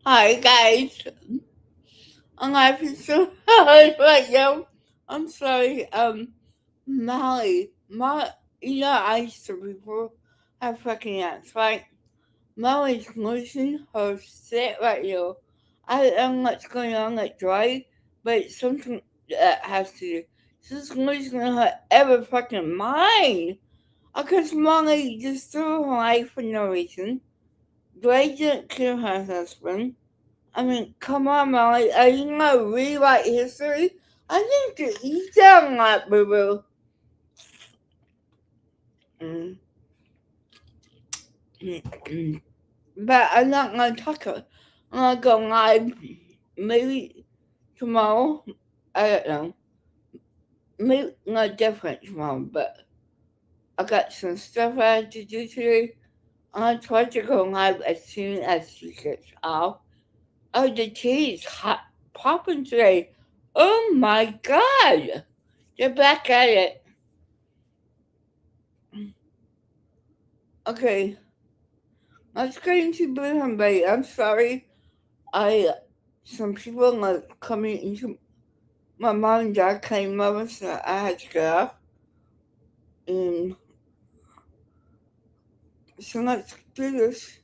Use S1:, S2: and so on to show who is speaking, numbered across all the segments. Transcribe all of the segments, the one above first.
S1: Hi guys, I'm laughing so hard right now. I'm sorry. Molly, I used to before I fucking ass, right? Molly's losing her shit right now. I don't know what's going on at Dry, but it's something that has to do. She's losing her ever fucking mind. Because Molly just threw her life for no reason. Dre didn't kill her husband. I mean, come on, Molly. Are you gonna rewrite history? I think that you sound like boo boo. Mm, mm, mm. But I'm not gonna talk. I'm gonna go live maybe tomorrow. I don't know. Maybe not different tomorrow, but I got some stuff I have to do today. I'm gonna try to go live as soon as she gets off. Oh, the tea is hot popping today. Oh my god! You're back at it. Okay, let's get into Blueham Bay. I'm sorry. I some people like coming into my mom and dad came over, so I had to get off. And so let's do this.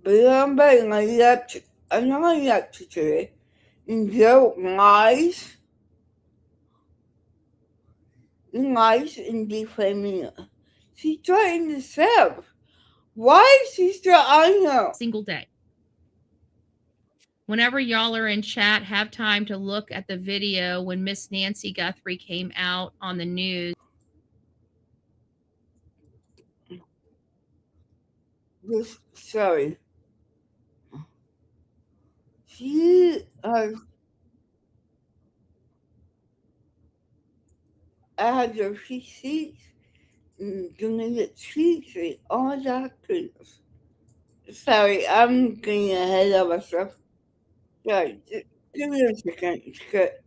S1: Blueham Bay, and I know I left today. And Joe lies and defaming her. She's trying to serve. Why is she still on here?
S2: Single day. Whenever y'all are in chat, have time to look at the video when Miss Nancy Guthrie came out on the news.
S1: Sorry. She had the receipts and doing the cheats and all that goodness. Sorry, I'm getting ahead of myself. Sorry, give me a second to get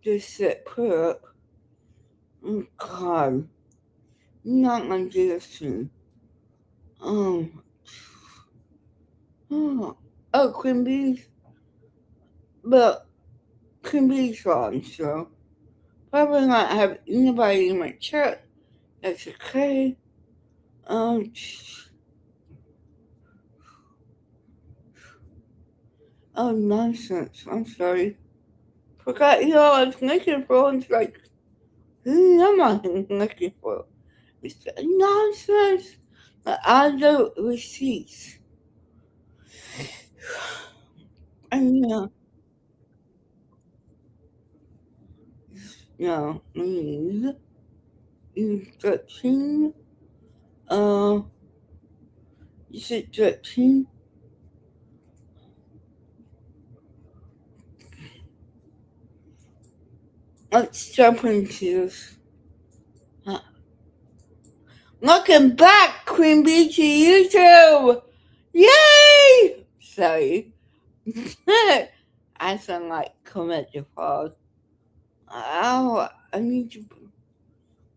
S1: this set put up. Oh, God. I'm not gonna do this soon. Um, oh, Queen Bee's, but Queen Bee's on, so probably not have anybody in my chat. That's okay. Um, oh, nonsense. I'm sorry. Forgot who I was looking for. It's like, who am I looking for? It's nonsense. Other receipts. And is 13. Uh, is it 13? Let's jump into this. Uh, Welcome back, Queen Bee, to YouTube! Yay! Sorry. I sound like Comet the Frog. Oh, I need to.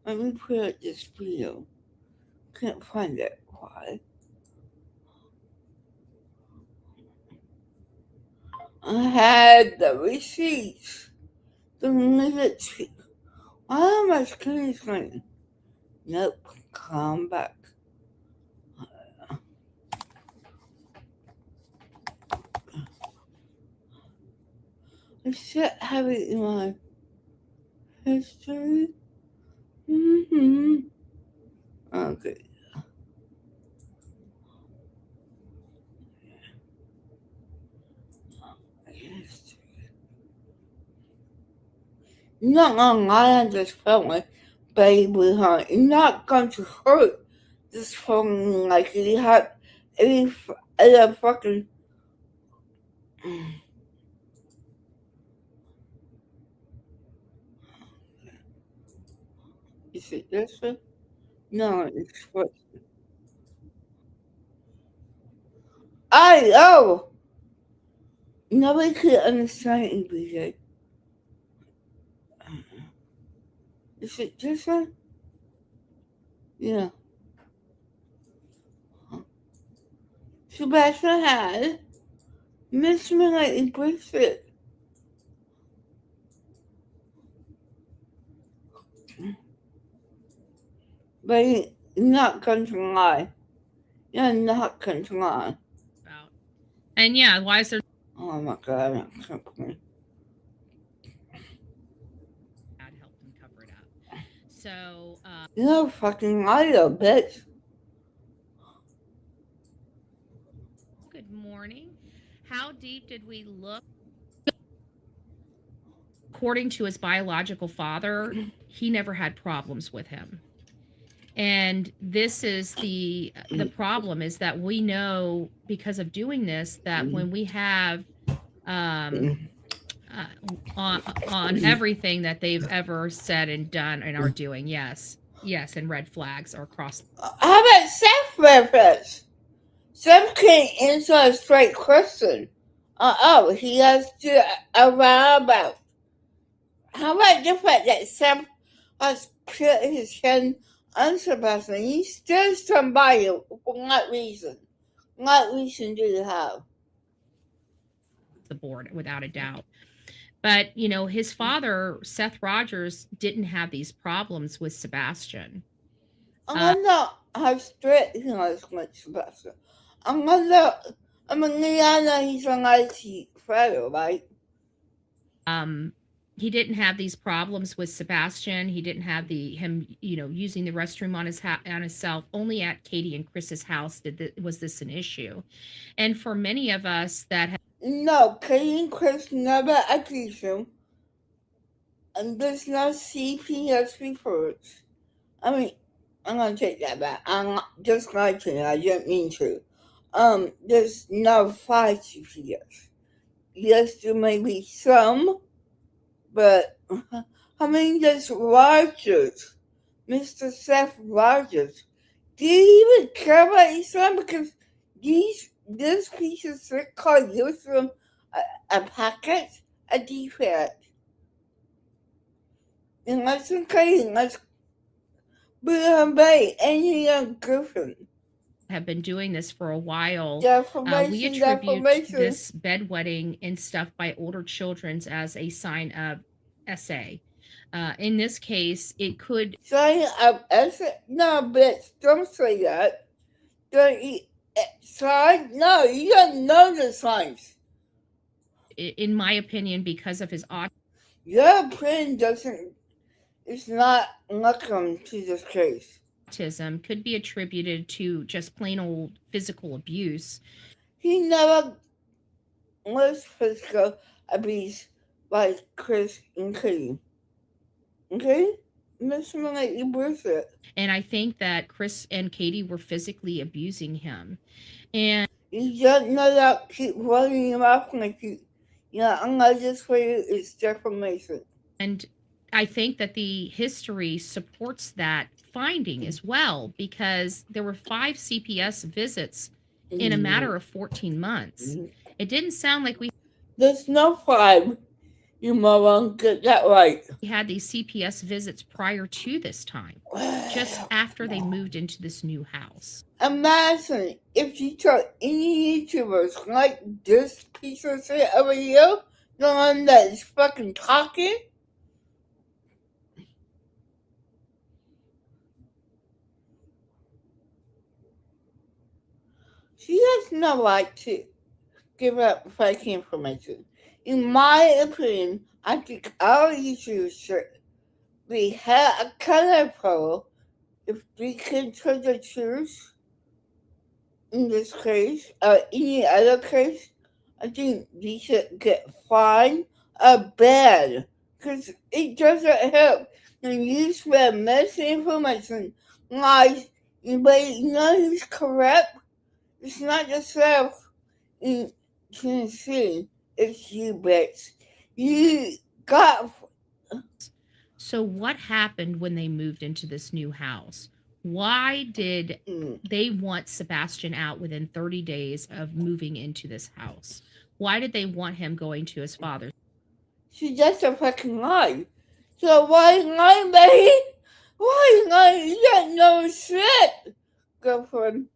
S1: Let me put up this video. Can't find it. Why? I had the receipts. The minute. Why am I screen? Nope. Come back. I should have it in my history. Mm-hmm. Okay. You're not gonna lie on this phone, baby, huh? You're not going to hurt this phone like you have any other fucking. Is it this one? No, it's what. Oh! Nobody could understand English. Is it this one? Yeah. Sebastian had miscommunicating bracelet. But you're not going to lie. You're not going to lie.
S2: And yeah, why is there?
S1: Oh my god, I'm coming.
S2: Dad helped him cover it up. So,
S1: You're a fucking liar, bitch.
S2: good morning. How deep did we look? According to his biological father, he never had problems with him. And this is the problem, is that we know, because of doing this, that when we have on everything that they've ever said and done and are doing, yes, and red flags are crossed.
S1: How about self-reference? Seth can't answer a straight question. He has to around about. How about the fact that Seth has put his hand on Sebastian? He still somebody for what reason? What reason do you have?
S2: The board, without a doubt. But, you know, his father, Seth Rogers, didn't have these problems with Sebastian.
S1: I'm not how straight he was with Sebastian. I mean, Liana, he's a nice fellow, right?
S2: He didn't have these problems with Sebastian. He didn't have him, you know, using the restroom on himself. Only at Katie and Chris's house was this an issue. And for many of us that have,
S1: no, Katie and Chris never accused him. And there's no CPS reports. I mean, I'm gonna take that back. I'm just going to. I didn't mean to. There's no 5 CPS. Yes, there may be some, but I mean, there's Rogers, Mr. Seth Rogers. Do you even care about his son? Because this piece of shit called used from a packet, a defect. And that's okay. Let's be by any young Griffin.
S2: have been doing this for a while. We attribute
S1: Defamation.
S2: this bedwetting and stuff by older children's as a sign of SA. In this case, it could.
S1: Sign of SA? No, bitch, don't say that. Don't you, sign? No, you don't know the signs.
S2: In my opinion, because of his autism.
S1: Your opinion it's not welcome to this case.
S2: Autism could be attributed to just plain old physical abuse.
S1: He never was physical abuse like Chris and Katie. Okay?
S2: And I think that Chris and Katie were physically abusing him. And
S1: you don't know that, keep running your mouth like you know, unless this for you is defamation.
S2: And I think that the history supports that finding as well, because there were 5 CPS visits in a matter of 14 months. It didn't sound like
S1: there's no 5. You moron, get that right.
S2: We had these CPS visits prior to this time, just after they moved into this new house.
S1: Imagine if you told any YouTubers like this piece of shit over here, the one that is fucking talking. She has no right to give up fake information. In my opinion, I think all YouTubers should be held accountable if they can tell the truth. In this case, or any other case, I think they should get fined or banned, because it doesn't help when you spread misinformation, lies, but you know who's correct? It's not yourself in Tennessee, it's you, bitch. You got.
S2: So what happened when they moved into this new house? Why did they want Sebastian out within 30 days of moving into this house? Why did they want him going to his father's?
S1: She's just a fucking lie. So why lie, baby? Why lie? You got no shit, girlfriend.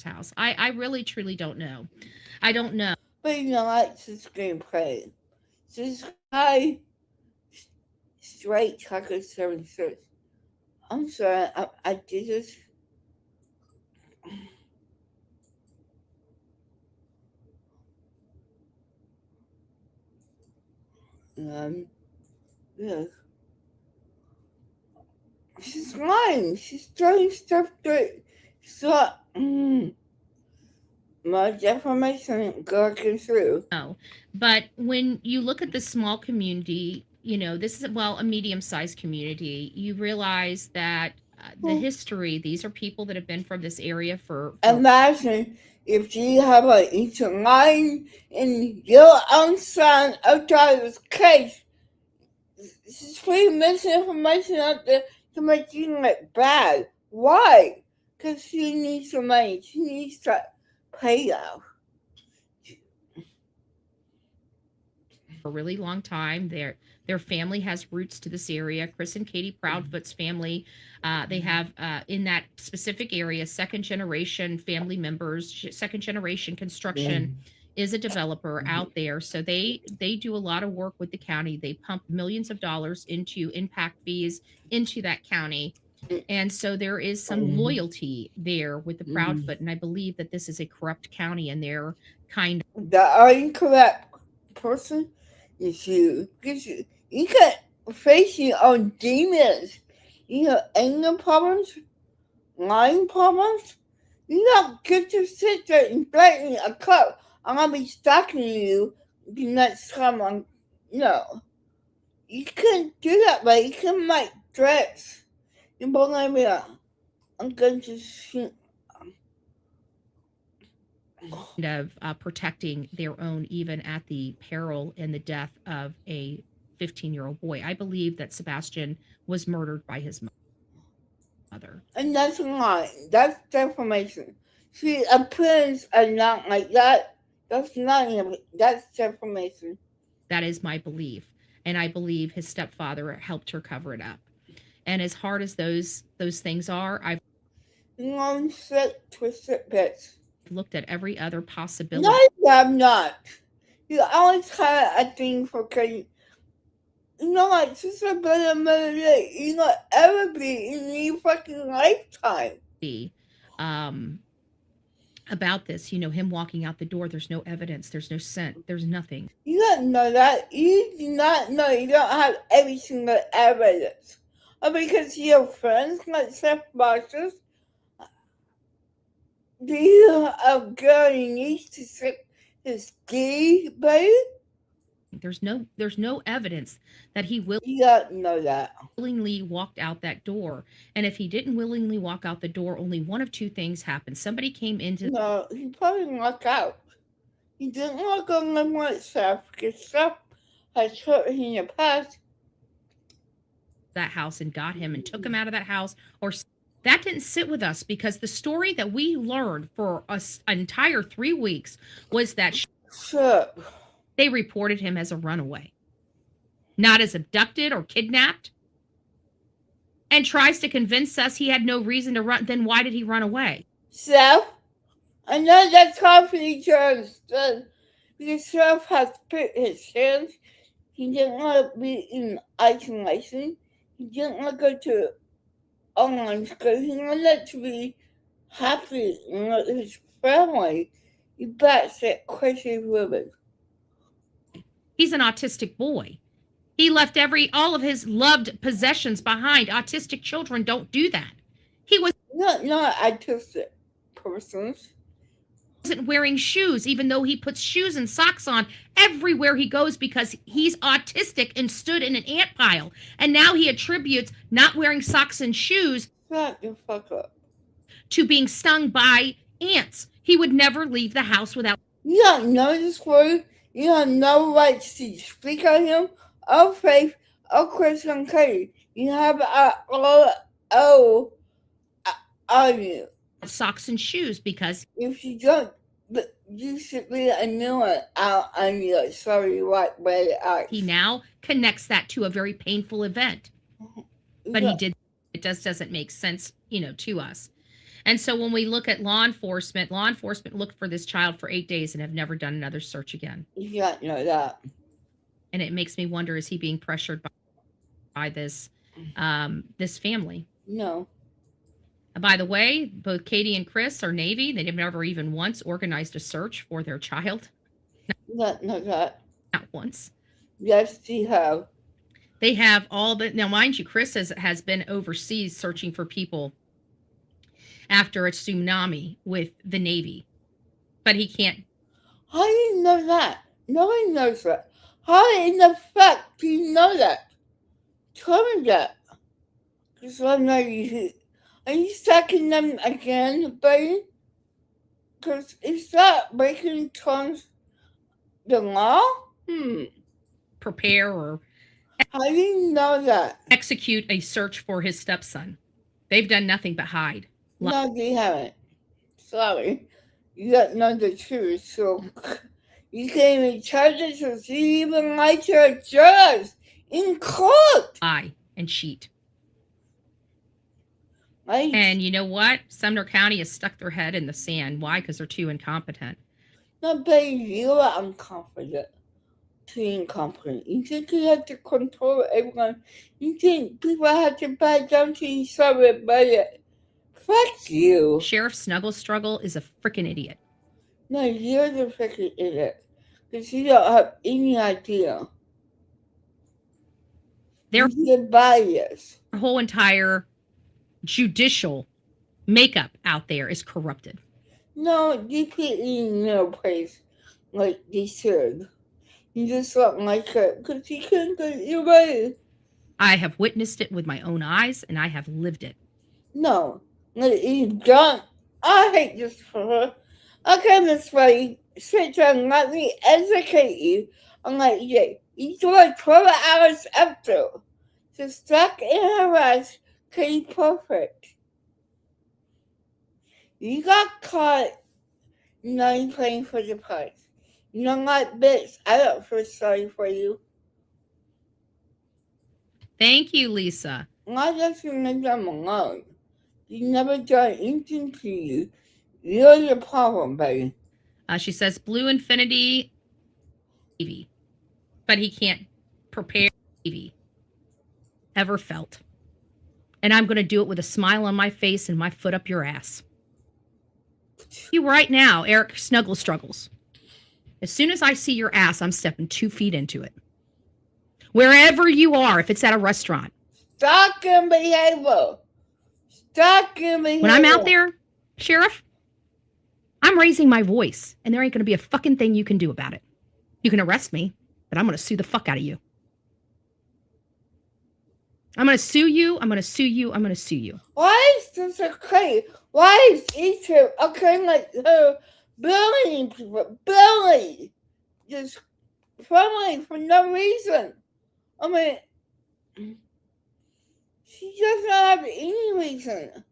S2: house. I really truly don't know. I don't know.
S1: But you know, that's the screenplay. This guy, straight chocolate services. I'm sorry, I did this. Um, yeah. She's lying. She's throwing stuff through. So, my defamation going through.
S2: No. But when you look at the small community, this is, well, a medium-sized community, you realize that the history, these are people that have been from this area for
S1: Imagine if you have each line in your own son outside this case. She's putting misinformation out there to make you look bad. Why? Because she needs the money. She needs to pay off.
S2: a really long time. Their family has roots to this area. Chris and Katie Proudfoot's family, they have in that specific area second generation family members. Second generation construction is a developer out there, so they do a lot of work with the county. They pump millions of dollars into impact fees into that county. And so there is some loyalty there with the Proudfoot, and I believe that this is a corrupt county, and they're kind
S1: The incorrect person is you. Because you can face your own demons. You have anger problems, lying problems. You don't get to sit there and threaten a cop. I'm gonna be stalking you the next time I'm. No. You can't do that, but you can make threats. You believe me? I'm going to shoot.
S2: of protecting their own, even at the peril and the death of a 15-year-old boy. I believe that Sebastian was murdered by his mother.
S1: And that's lying. That's defamation. See, appearance are not like that. That's not even. That's defamation.
S2: That is my belief, and I believe his stepfather helped her cover it up. And as hard as those things are, I've
S1: Long, sick, twisted bitch.
S2: looked at every other possibility.
S1: No, I'm not. You always have a thing for crazy. You know, like, Sister Better Mother, you know, ever be in your fucking lifetime.
S2: About this, him walking out the door, there's no evidence, there's no scent, there's nothing.
S1: You don't know that. You do not know. You don't have every single evidence. Or because your friends like Seth Boxers, do you have a girl you need to sit his gay, baby?
S2: There's no evidence that he
S1: You don't know that.
S2: willingly walked out that door. And if he didn't willingly walk out the door, only one of two things happened. Somebody came into
S1: No, he probably walked out. He didn't walk on the myself because stuff has hurt him in the past.
S2: that house and got him and took him out of that house. Or that didn't sit with us, because the story that we learned for an entire 3 weeks was that
S1: Sure.
S2: they reported him as a runaway, not as abducted or kidnapped, and tries to convince us he had no reason to run. Then why did he run away?
S1: Seth, I know that's hard for you to understand because Seth has put his hands. He didn't want to be in isolation. He didn't want to go to online school. He wanted to be happy with his family. You batshit crazy woman.
S2: He's an autistic boy. He left all of his loved possessions behind. Autistic children don't do that. He
S1: Not autistic persons.
S2: wasn't wearing shoes, even though he puts shoes and socks on everywhere he goes because he's autistic and stood in an ant pile. And now he attributes not wearing socks and shoes
S1: Shut the fuck up.
S2: to being stung by ants. He would never leave the house without.
S1: You don't know this word. You have no right to speak on him, or faith, or Christian Katie. You have all on you.
S2: Socks and shoes, because
S1: If you don't, you should be a new one out on your sorry white way out.
S2: he now connects that to a very painful event. But he did. It doesn't make sense, to us. And so when we look at law enforcement looked for this child for 8 days and have never done another search again.
S1: You got to know that.
S2: And it makes me wonder, is he being pressured by this this family?
S1: No.
S2: By the way, both Katie and Chris are Navy. They have never even once organized a search for their child.
S1: Not that.
S2: Not once.
S1: Yes, they have.
S2: They have all the, now mind you, Chris has been overseas searching for people after a tsunami with the Navy, but he can't.
S1: How do you know that? Nobody knows that. How in the fuck do you know that? Tell me that. Because I'm not you. Are you sucking them again, buddy? Because is that breaking terms the law?
S2: Prepare or
S1: how do you know that?
S2: Execute a search for his stepson. They've done nothing but hide.
S1: No, they haven't. Sorry. You don't know the truth, so you can't even charge us because you even lie to a judge in court.
S2: Lie and cheat.
S1: Right?
S2: And you know what? Sumner County has stuck their head in the sand. Why? Because they're too incompetent.
S1: No, baby, you are incompetent. Too incompetent. You think you have to control everyone. You think people have to bow down to each other, but fuck you.
S2: Sheriff Snuggle Struggle is a freaking idiot.
S1: No, you're the freaking idiot. Because you don't have any idea.
S2: Their
S1: bias.
S2: whole entire judicial makeup out there is corrupted.
S1: No, you can't in no place like they should. You just don't like it because you can't get your way.
S2: I have witnessed it with my own eyes and I have lived it.
S1: No, you don't. I hate this for her. Okay, Miss Ray, sit down, let me educate you. I'm like, yeah, you do it 12 hours after. So stuck in her ass, okay, perfect. You got caught not paying for the price. You know what, bitch? I don't feel sorry for you.
S2: Thank you, Lisa.
S1: I just leave them alone. You never done anything to you. You're the problem, baby.
S2: She says Blue Infinity, Navy, but he can't prepare Navy. Ever felt. And I'm going to do it with a smile on my face and my foot up your ass. You right now, Eric Snuggle Struggles. As soon as I see your ass, I'm stepping 2 feet into it. Wherever you are, if it's at a restaurant.
S1: Stop and behavior. Stop and behavior.
S2: When I'm out there, Sheriff, I'm raising my voice, and there ain't going to be a fucking thing you can do about it. You can arrest me, but I'm going to sue the fuck out of you. I'm going to sue you. I'm going to sue you. I'm going to sue you.
S1: Why is this okay? Why is Egypt okay like her bullying people? Bully. Just family for no reason. I mean, she doesn't have any reason.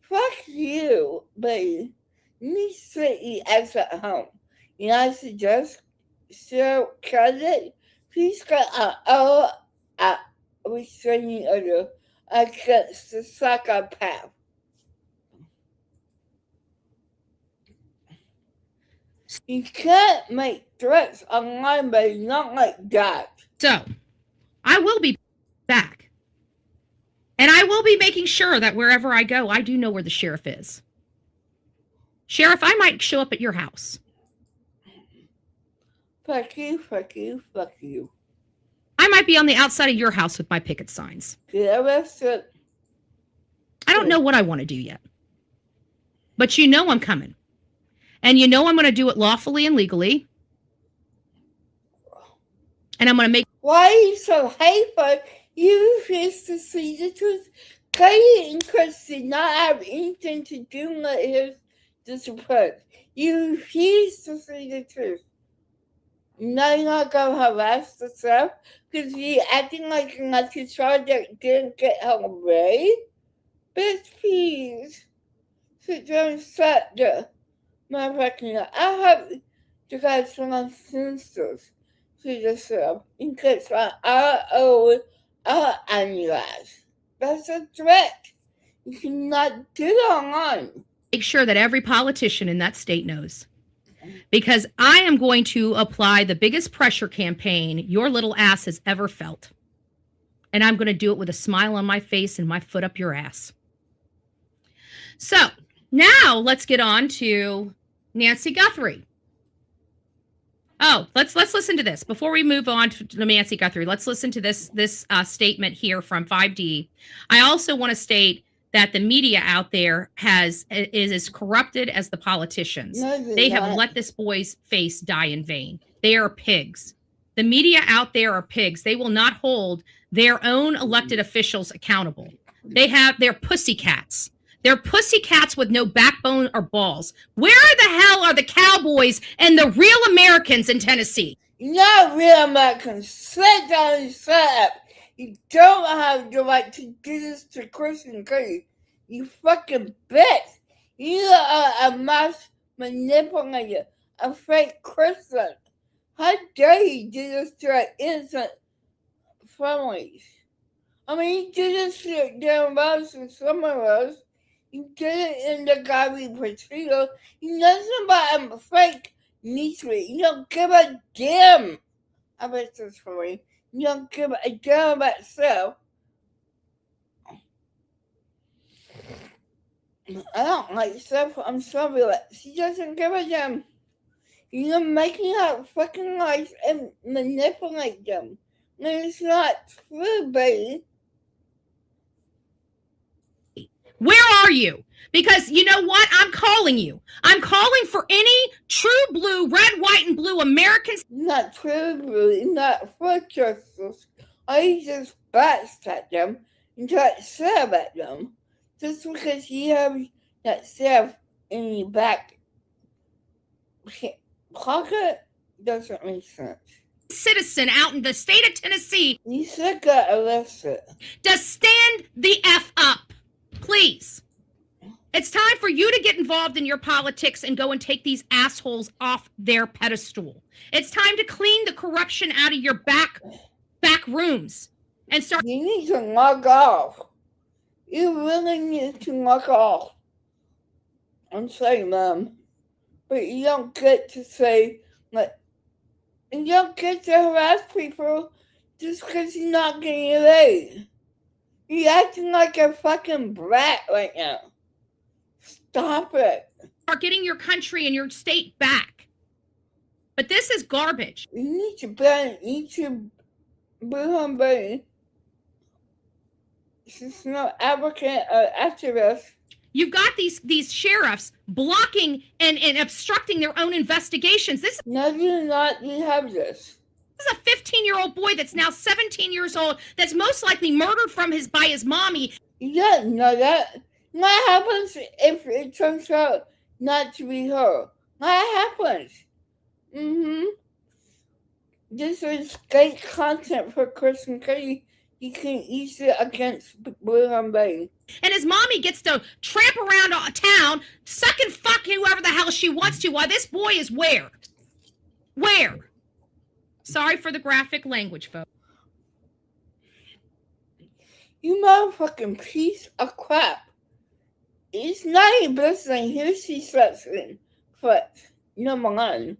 S1: Fuck you, baby. You need to sit your ass at home. You know, I suggest Sarah Kazak, please get a restraining order against the psychopath. You can't make threats online, but not like that.
S2: So, I will be back. And I will be making sure that wherever I go, I do know where the sheriff is. Sheriff, I might show up at your house.
S1: Fuck you, fuck you, fuck you.
S2: I might be on the outside of your house with my picket signs.
S1: Get arrested.
S2: I don't know what I want to do yet. But you know I'm coming. And you know I'm going to do it lawfully and legally. And I'm going to make...
S1: Why are you so hateful? You refuse to see the truth. Katie and Chris did not have anything to do with his disappearance. You refuse to see the truth. Now you're not going to harass yourself because you're acting like you're not too sure that didn't get her away. Bitch, please. Sit down and shut the motherfucking. I hope you guys are senseless to yourself in case I analyze. That's a threat. You cannot do it online.
S2: Make sure that every politician in that state knows. Because I am going to apply the biggest pressure campaign your little ass has ever felt. And I'm going to do it with a smile on my face and my foot up your ass. So now let's get on to Nancy Guthrie. Oh, let's listen to this before we move on to Nancy Guthrie. Let's listen to this statement here from 5D. I also want to state that the media out there is as corrupted as the politicians. They have let this boy's face die in vain. They are pigs. The media out there are pigs. They will not hold their own elected officials accountable. They're pussycats. They're pussycats with no backbone or balls. Where the hell are the cowboys and the real Americans in Tennessee?
S1: You're not real Americans. Sit down and shut up. You don't have the right to do this to Christian Curry. You fucking bitch. You are a mass manipulator, a fake Christian. How dare you do this to our innocent families? I mean, you did this to Darren Rose and Summer Rose. You did it in the Gary Patricio. You know something about a fake Nietzsche. You don't give a damn about this story. You don't give a damn about self. I don't like Steph. I'm sorry, but she doesn't give a damn. You're making up fucking lies and manipulate them. And it's not true, baby.
S2: Where are you? Because you know what? I'm calling you. I'm calling for any true blue, red, white, and blue Americans.
S1: Not true blue, not for justice. I just backstab them and try to stab at them. Just because you have that stuff in your back pocket doesn't make sense.
S2: Citizen out in the state of Tennessee.
S1: You should get arrested.
S2: Just stand the F up, please. It's time for you to get involved in your politics and go and take these assholes off their pedestal. It's time to clean the corruption out of your back rooms and start.
S1: You need to log off. You really need to log off. I'm sorry, Mom. But you don't get to say, like, you don't get to harass people just because you're not getting laid. You're acting like a fucking brat right now. Stop it.
S2: Start getting your country and your state back. But this is garbage.
S1: You need to ban YouTube Buhambay. She's not advocate or activist.
S2: You've got these sheriffs blocking and obstructing their own investigations.
S1: No, you're not. You have this.
S2: This is a 15-year-old boy that's now 17 years old that's most likely murdered by his mommy.
S1: You don't know that. What happens if it turns out not to be her? What happens? This is great content for Christian Curry. You can use it against Buhambay.
S2: And his mommy gets to tramp around town, suck and fuck whoever the hell she wants to, while this boy is where? Where? Sorry for the graphic language, folks.
S1: You motherfucking piece of crap. It's not even listening. Here she sets in foot. Number one.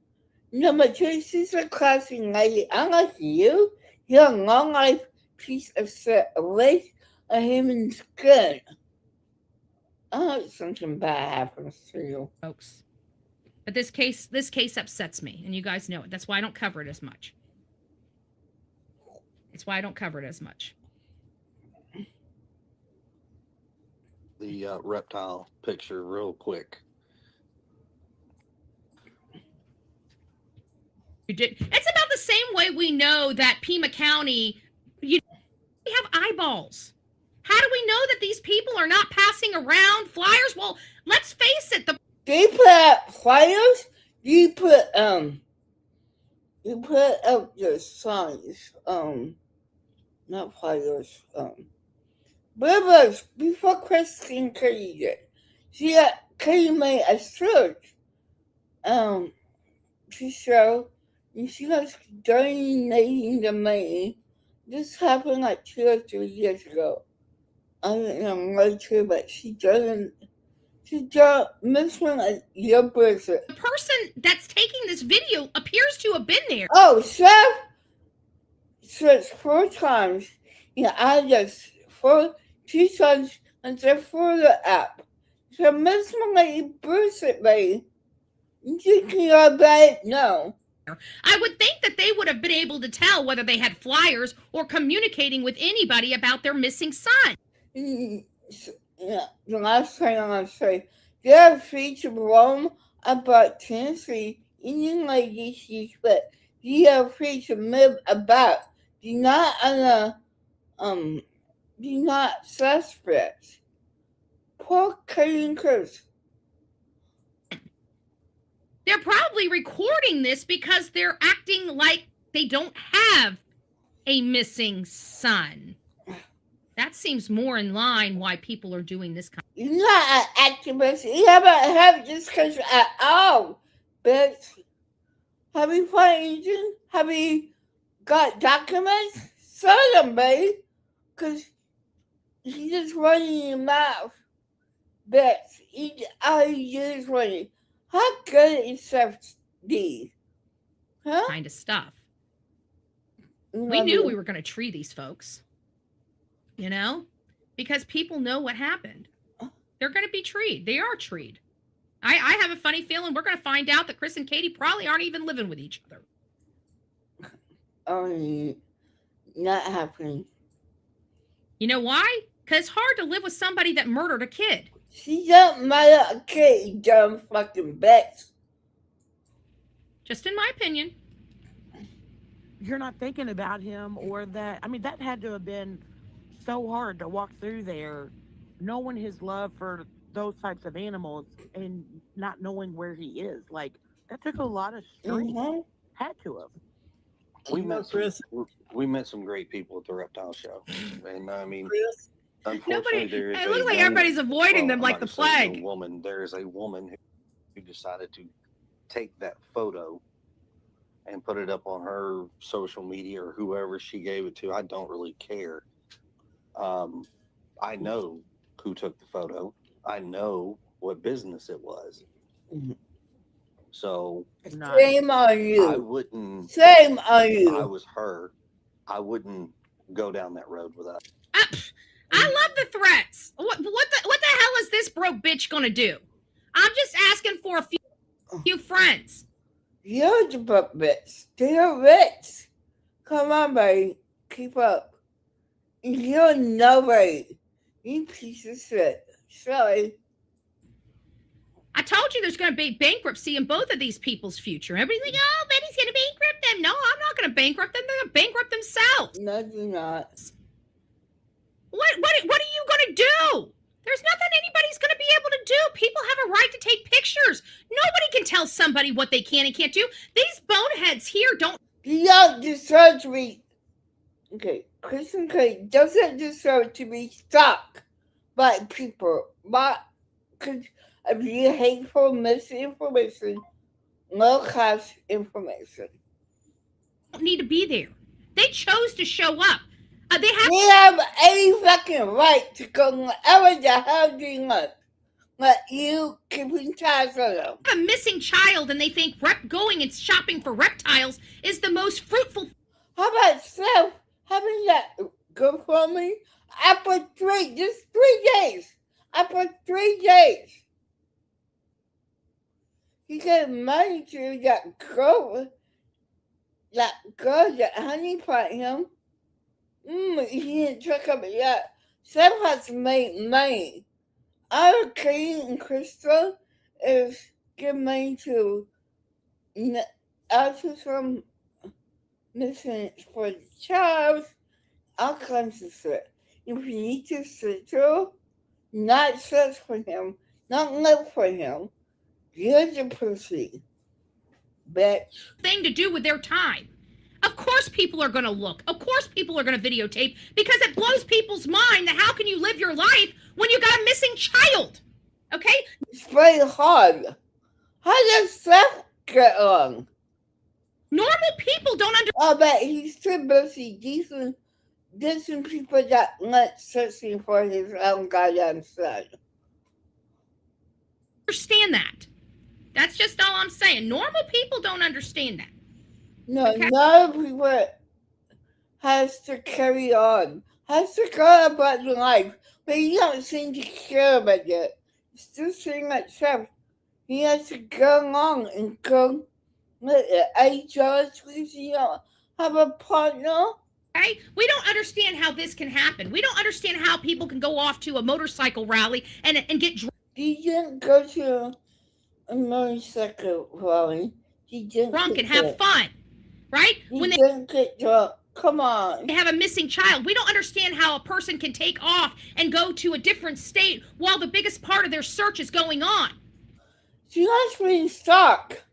S1: Number two, she's a classy lady. Unlike you, you're a long life piece of shit, a waste of human skin. I hope something bad happens to you,
S2: folks. But this case upsets me, and you guys know it. That's why I don't cover it as much. It's why I don't cover it as much.
S3: The reptile picture real quick.
S2: You did. It's about the same way we know that Pima County, we have eyeballs. How do we know that these people are not passing around flyers? Well, let's face it.
S1: They put out flyers. You put up the signs. Not flyers. Billboards before Christine Curry did. She Curry made a search. To show. And she was donating the money. This happened like 2 or 3 years ago. I don't know, more true, but she doesn't to go missing at your visit.
S2: The person that's taking this video appears to have been there.
S1: Oh, Seth searched 4 times in address for 2 times on the photo app. So missing at your visit, baby. You thinking about it? No.
S2: I would think that they would have been able to tell whether they had flyers or communicating with anybody about their missing son.
S1: Yeah, the last thing I'm going to say, they're free to roam about Tennessee, eating like you but you are free to move about. Do not suspect. Poor Cutting Curse.
S2: They're probably recording this because they're acting like they don't have a missing son. That seems more in line why people are doing this kind of.
S1: You're not an activist. You haven't had this case at all, bitch. Have you found anything? Have you got documents? Show them, babe. Because you just running your mouth. Bitch, all you do is running. How good is self-D? Huh?
S2: Kind of stuff. We knew we were going to tree these folks, you know, because people know what happened. They're going to be treed. They are treed. I have a funny feeling we're going to find out that Chris and Katie probably aren't even living with each other.
S1: Oh, not happening.
S2: You know why? Because it's hard to live with somebody that murdered a kid.
S1: She don't matter a kid, you dumb fucking bitch.
S2: Just in my opinion.
S4: You're not thinking about him or that. I mean, that had to have been so hard to walk through there, knowing his love for those types of animals and not knowing where he is. Like, that took a lot of strength.
S1: Mm-hmm.
S4: Had to have.
S3: We met some great people at the reptile show, and I mean,
S4: Chris,
S3: unfortunately,
S2: it looks like everybody's avoiding them like the plague.
S3: There is a woman who decided to take that photo and put it up on her social media or whoever she gave it to. I don't really care. I know who took the photo. I know what business it was. So
S1: Shame on you.
S3: I wouldn't.
S1: Shame on you.
S3: If I was her, I wouldn't go down that road with us.
S2: I love the threats. What the hell is this broke bitch gonna do? I'm just asking for a few friends.
S1: You're the broke bitch. They're rich. Come on, baby. Keep up. You're nobody. You piece of shit. Sorry.
S2: I told you there's going to be bankruptcy in both of these people's future. Everybody's like, oh, Betty's going to bankrupt them. No, I'm not going to bankrupt them. They're going to bankrupt themselves.
S1: No, you're not.
S2: What are you going to do? There's nothing anybody's going to be able to do. People have a right to take pictures. Nobody can tell somebody what they can and can't do. These boneheads here don't.
S1: You don't deserve to be. Okay, Kristen K doesn't deserve to be stuck by people. But because of your hateful misinformation, low-class information.
S2: Need to be there. They chose to show up.
S1: We have any fucking right to go wherever the hell they want. But you keeping tabs on them.
S2: A missing child, and they think going and shopping for reptiles is the most fruitful.
S1: How about Seth having that go for me? I put 3 days. I put 3 days. He gave money to that girl that honeypot him. He didn't check up yet. Seth has made money. Our Katie and Crystal is give money to autism missing for the child, all kinds of shit. If you need to settle, not search for him, not look for him, you're the pussy, bitch.
S2: Thing to do with their time. Of course people are going to look. Of course people are going to videotape because it blows people's mind that how can you live your life when you got a missing child? Okay?
S1: It's very hard. How does Seth get along?
S2: Normal people don't understand.
S1: I bet he's too busy decent people that went searching for his own goddamn son.
S2: understand that. That's just all I'm saying. Normal people don't understand that.
S1: No,
S2: Okay?
S1: not everyone has to carry on, has to go about their life, but he don't seem to care about it. It's just saying like Chef. He has to go along and go with it. Are you jealous because you don't have a partner?
S2: Okay? We don't understand how this can happen. We don't understand how people can go off to a motorcycle rally and get drunk.
S1: He didn't go to a motorcycle rally. He didn't
S2: And
S1: get
S2: have
S1: drunk.
S2: fun, right?
S1: He
S2: When
S1: didn't get drunk. Come on.
S2: they have a missing child, we don't understand how a person can take off and go to a different state while the biggest part of their search is going on.
S1: She has to be stuck.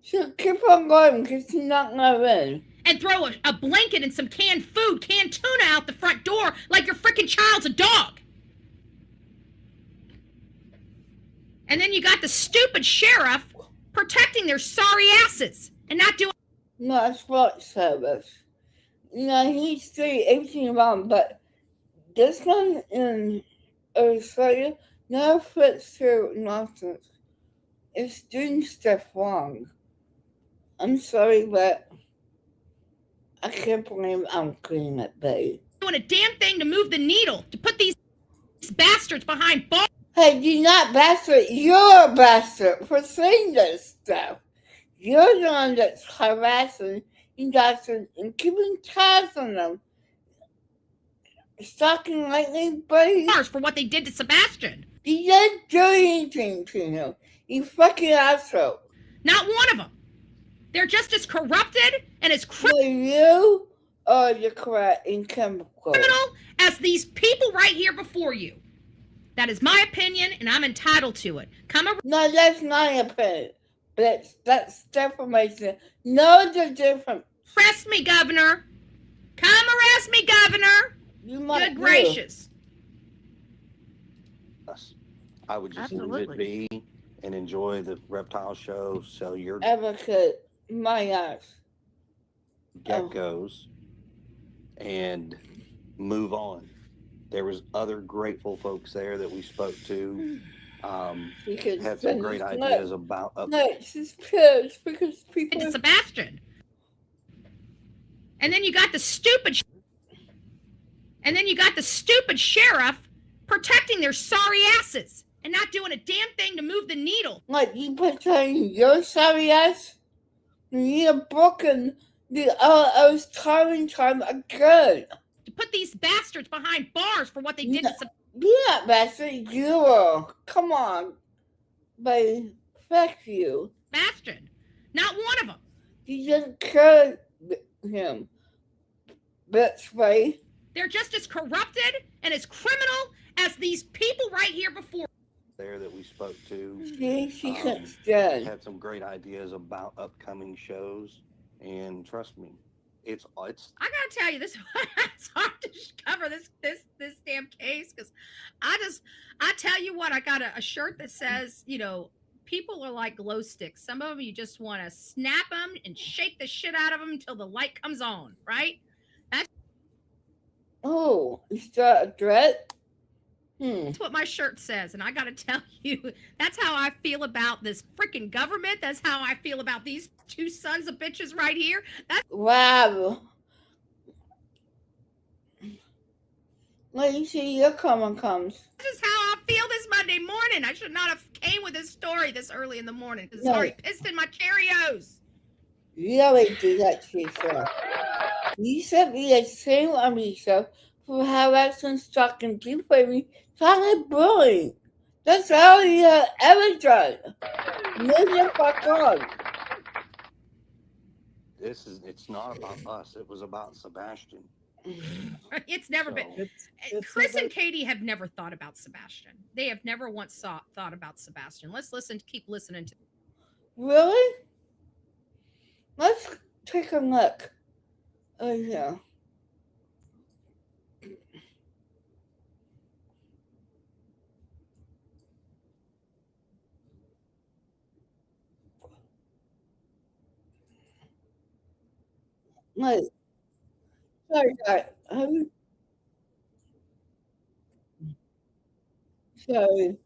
S1: She'll keep on going because she's not gonna win.
S2: And throw a blanket and some canned food, canned tuna out the front door like your freaking child's a dog. And then you got the stupid sheriff protecting their sorry asses and not doing.
S1: Not sports service. You know, he's doing everything wrong, but this one in Australia never fits through nonsense. It's doing stuff wrong. I'm sorry, but I can't believe I'm cleaning it, babe.
S2: Doing a damn thing to move the needle, to put these bastards behind bars.
S1: Hey, you're not bastard. You're a bastard for saying this stuff. You're the one that's harassing indoctrination and keeping tabs on them. Stalking like anybody.
S2: For what they did to Sebastian.
S1: He didn't do anything to him. You fucking asshole.
S2: Not one of them. They're just as corrupted and as
S1: you are the correct and chemical
S2: as these people right here before you. That is my opinion, and I'm entitled to it.
S1: No, that's not your opinion. That's defamation. Know the difference.
S2: Arrest me, Governor. Come arrest me, Governor. Good gracious.
S3: I would just
S4: Absolutely.
S3: leave it be and enjoy the reptile show. Sell your
S1: advocate, my ass.
S3: geckos and move on. There was other grateful folks there that we spoke to. Had some great ideas about.
S1: She's pissed because people.
S2: It's Sebastian. And then you got the stupid. And then you got the stupid sheriff protecting their sorry asses and not doing a damn thing to move the needle.
S1: Like you protecting your sorry ass? You're broken. The LO's time again.
S2: To put these bastards behind bars for what they did to
S1: You're not bastard. You are. Come on. But fuck you.
S2: Sebastian. Not one of them.
S1: You didn't kill him. That's right.
S2: They're just as corrupted and as criminal as these people right here before.
S3: There that we spoke to.
S1: She can't stand.
S3: Had some great ideas about upcoming shows, and trust me, it's.
S2: I gotta tell you, this it's hard to cover this damn case because I tell you what, I got a shirt that says, you know, people are like glow sticks. Some of them you just want to snap them and shake the shit out of them until the light comes on, right?
S1: Oh, is that a threat?
S2: That's what my shirt says, and I gotta tell you, that's how I feel about this freaking government. That's how I feel about these two sons of bitches right here.
S1: Wow. Let me see your comment comes.
S2: This is how I feel this Monday morning. I should not have came with this story this early in the morning because it's already pissed in my Cheerios.
S1: You always do that to yourself. You sent me a shame on yourself for harassing, stalking, defaming, silent bullying. That's all you have ever done. Move the fuck on.
S3: It's not about us. It was about Sebastian.
S2: It's never been. Chris and Katie have never thought about Sebastian. They have never once thought about Sebastian. Let's keep listening to.
S1: Really? Let's take a look. Oh yeah. Wait. Sorry. Sorry.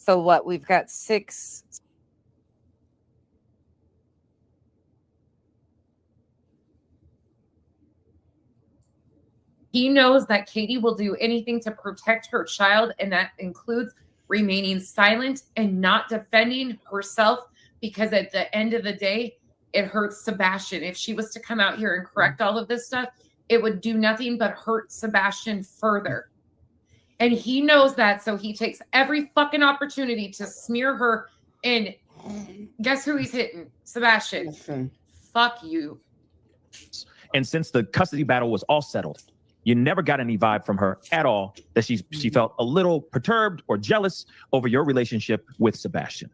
S5: So what? We've got 6.
S6: He knows that Katie will do anything to protect her child, and that includes remaining silent and not defending herself, because at the end of the day, it hurts Sebastian. If she was to come out here and correct all of this stuff, it would do nothing but hurt Sebastian further. And he knows that, so he takes every fucking opportunity to smear her. And guess who he's hitting? Sebastian. Fuck you.
S7: And since the custody battle was all settled, you never got any vibe from her at all that she felt a little perturbed or jealous over your relationship with Sebastian.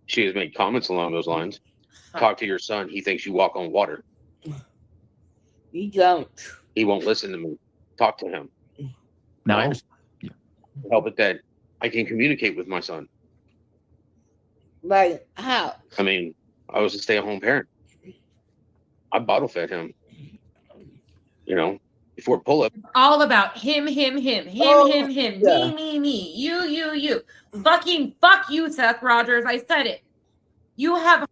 S8: She has made comments along those lines. Talk to your son. He thinks you walk on water.
S1: You don't.
S8: He won't listen to me. Talk to him.
S7: Now,
S8: No.
S7: I understand.
S8: Help it that I can communicate with my son.
S1: Like, how?
S8: I mean, I was a stay-at-home parent. I bottle fed him. You know, before pull-up.
S6: All about him, him,
S1: Yeah.
S6: me, you. Fucking fuck you, Seth Rogers. I said it. You have.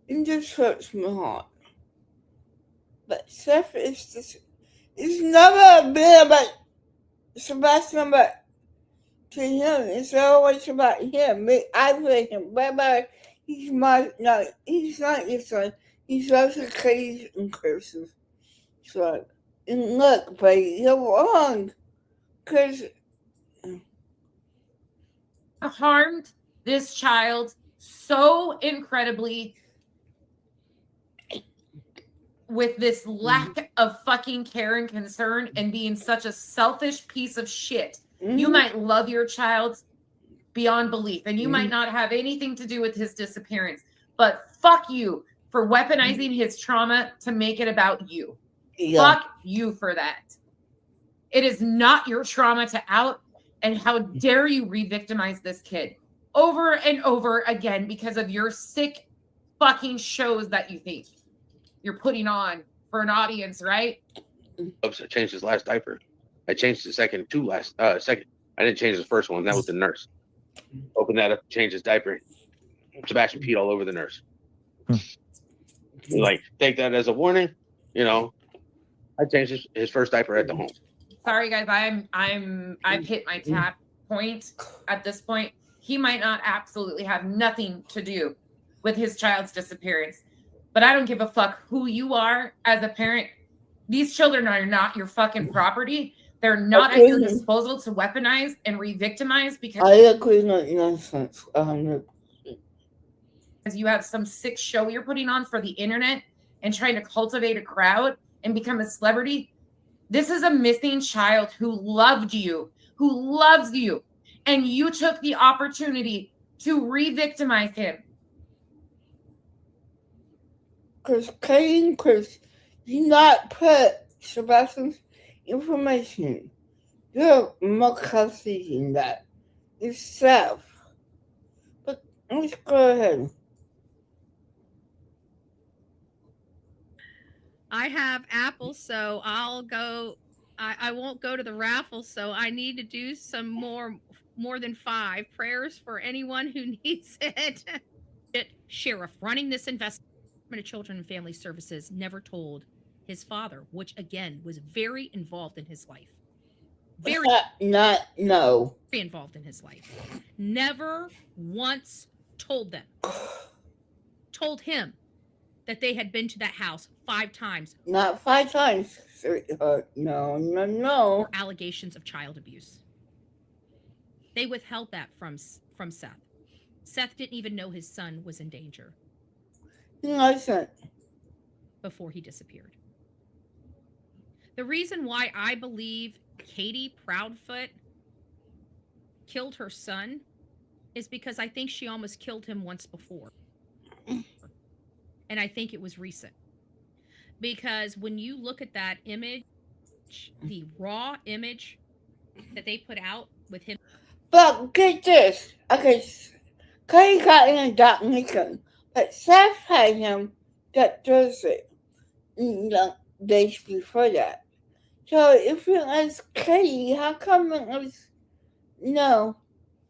S1: It just hurts my heart. But Seth is just, it's never been about Sebastian, but to him, it's always about him. I play him. Bye. He's not your son. He's also Katie's inclusive son. And look, buddy, you're wrong. Because
S6: harmed this child so incredibly with this lack of fucking care and concern and being such a selfish piece of shit. You might love your child beyond belief, and you might not have anything to do with his disappearance, but fuck you for weaponizing his trauma to make it about you. Fuck you for that. It is not your trauma to out, and how dare you re-victimize this kid over and over again because of your sick fucking shows that you think you're putting on for an audience, right?
S8: I changed his last diaper. I changed the second. I didn't change the first one. That was the nurse. Open that up, change his diaper. Sebastian peed all over the nurse. Like, take that as a warning. You know, I changed his first diaper at the home.
S6: Sorry guys, I've hit my tap point at this point. He might not absolutely have nothing to do with his child's disappearance, but I don't give a fuck who you are as a parent. These children are not your fucking property. They're not at your disposal to weaponize and re-victimize because
S1: I agree with nonsense.
S6: because you have some sick show you're putting on for the internet and trying to cultivate a crowd and become a celebrity. This is a missing child who loved you, who loves you, and you took the opportunity to re-victimize him.
S1: Because Katie and Chris did not put Sebastian's information. You're more custody than that. It's Seth. But let's go ahead.
S2: I have apples, so I'll go. I won't go to the raffle, so I need to do some more than 5 prayers for anyone who needs it. Sheriff running this investigation of Children and Family Services never told his father, which again was very involved in his life. Very involved in his life. Never once told told him that they had been to that house 5 times.
S1: Not 5 times. No.
S2: Allegations of child abuse. They withheld that from Seth. Seth didn't even know his son was in danger.
S1: Listen.
S2: Before he disappeared. The reason why I believe Katie Proudfoot killed her son is because I think she almost killed him once before. And I think it was recent. Because when you look at that image, the raw image that they put out with him.
S1: But get this. Okay, Katie got in a dark mission, but Seth had him that Thursday, the days before that. So if it was Katie, how come it was no?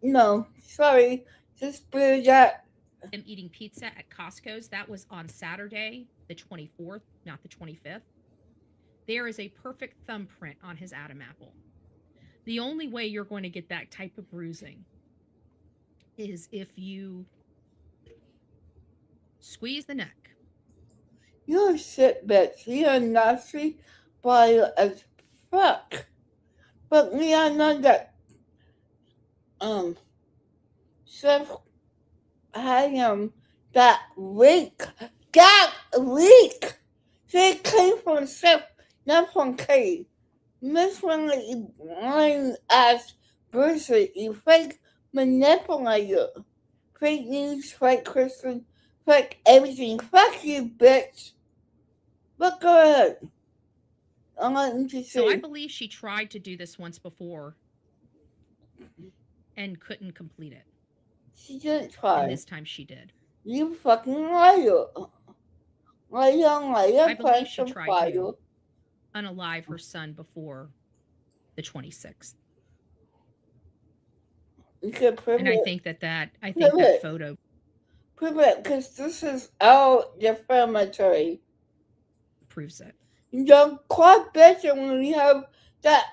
S1: No, sorry. Just blew that.
S2: Him eating pizza at Costco's, that was on Saturday, the 24th, not the 25th. There is a perfect thumbprint on his Adam apple. The only way you're going to get that type of bruising is if you squeeze the neck.
S1: You're shit, bitch. You're nasty body as fuck. But we all know that, Seth had him that week. That week! They came from Seth, not from Katie. Miss Winley, you lying ass person, you fake manipulator. Fake news, fake Christian, fake everything. Fuck you, bitch. But go ahead. I'm not interested.
S2: So I believe she tried to do this once before and couldn't complete it.
S1: She didn't try.
S2: And this time she did.
S1: You fucking liar. Liar,
S2: I believe she tried
S1: fire.
S2: to unalive her son before the 26th.
S1: You can prove
S2: And I
S1: it.
S2: think that
S1: Prove it.
S2: photo
S1: Prove it, because this is all defamatory.
S2: proves it.
S1: You don't quite better when we have that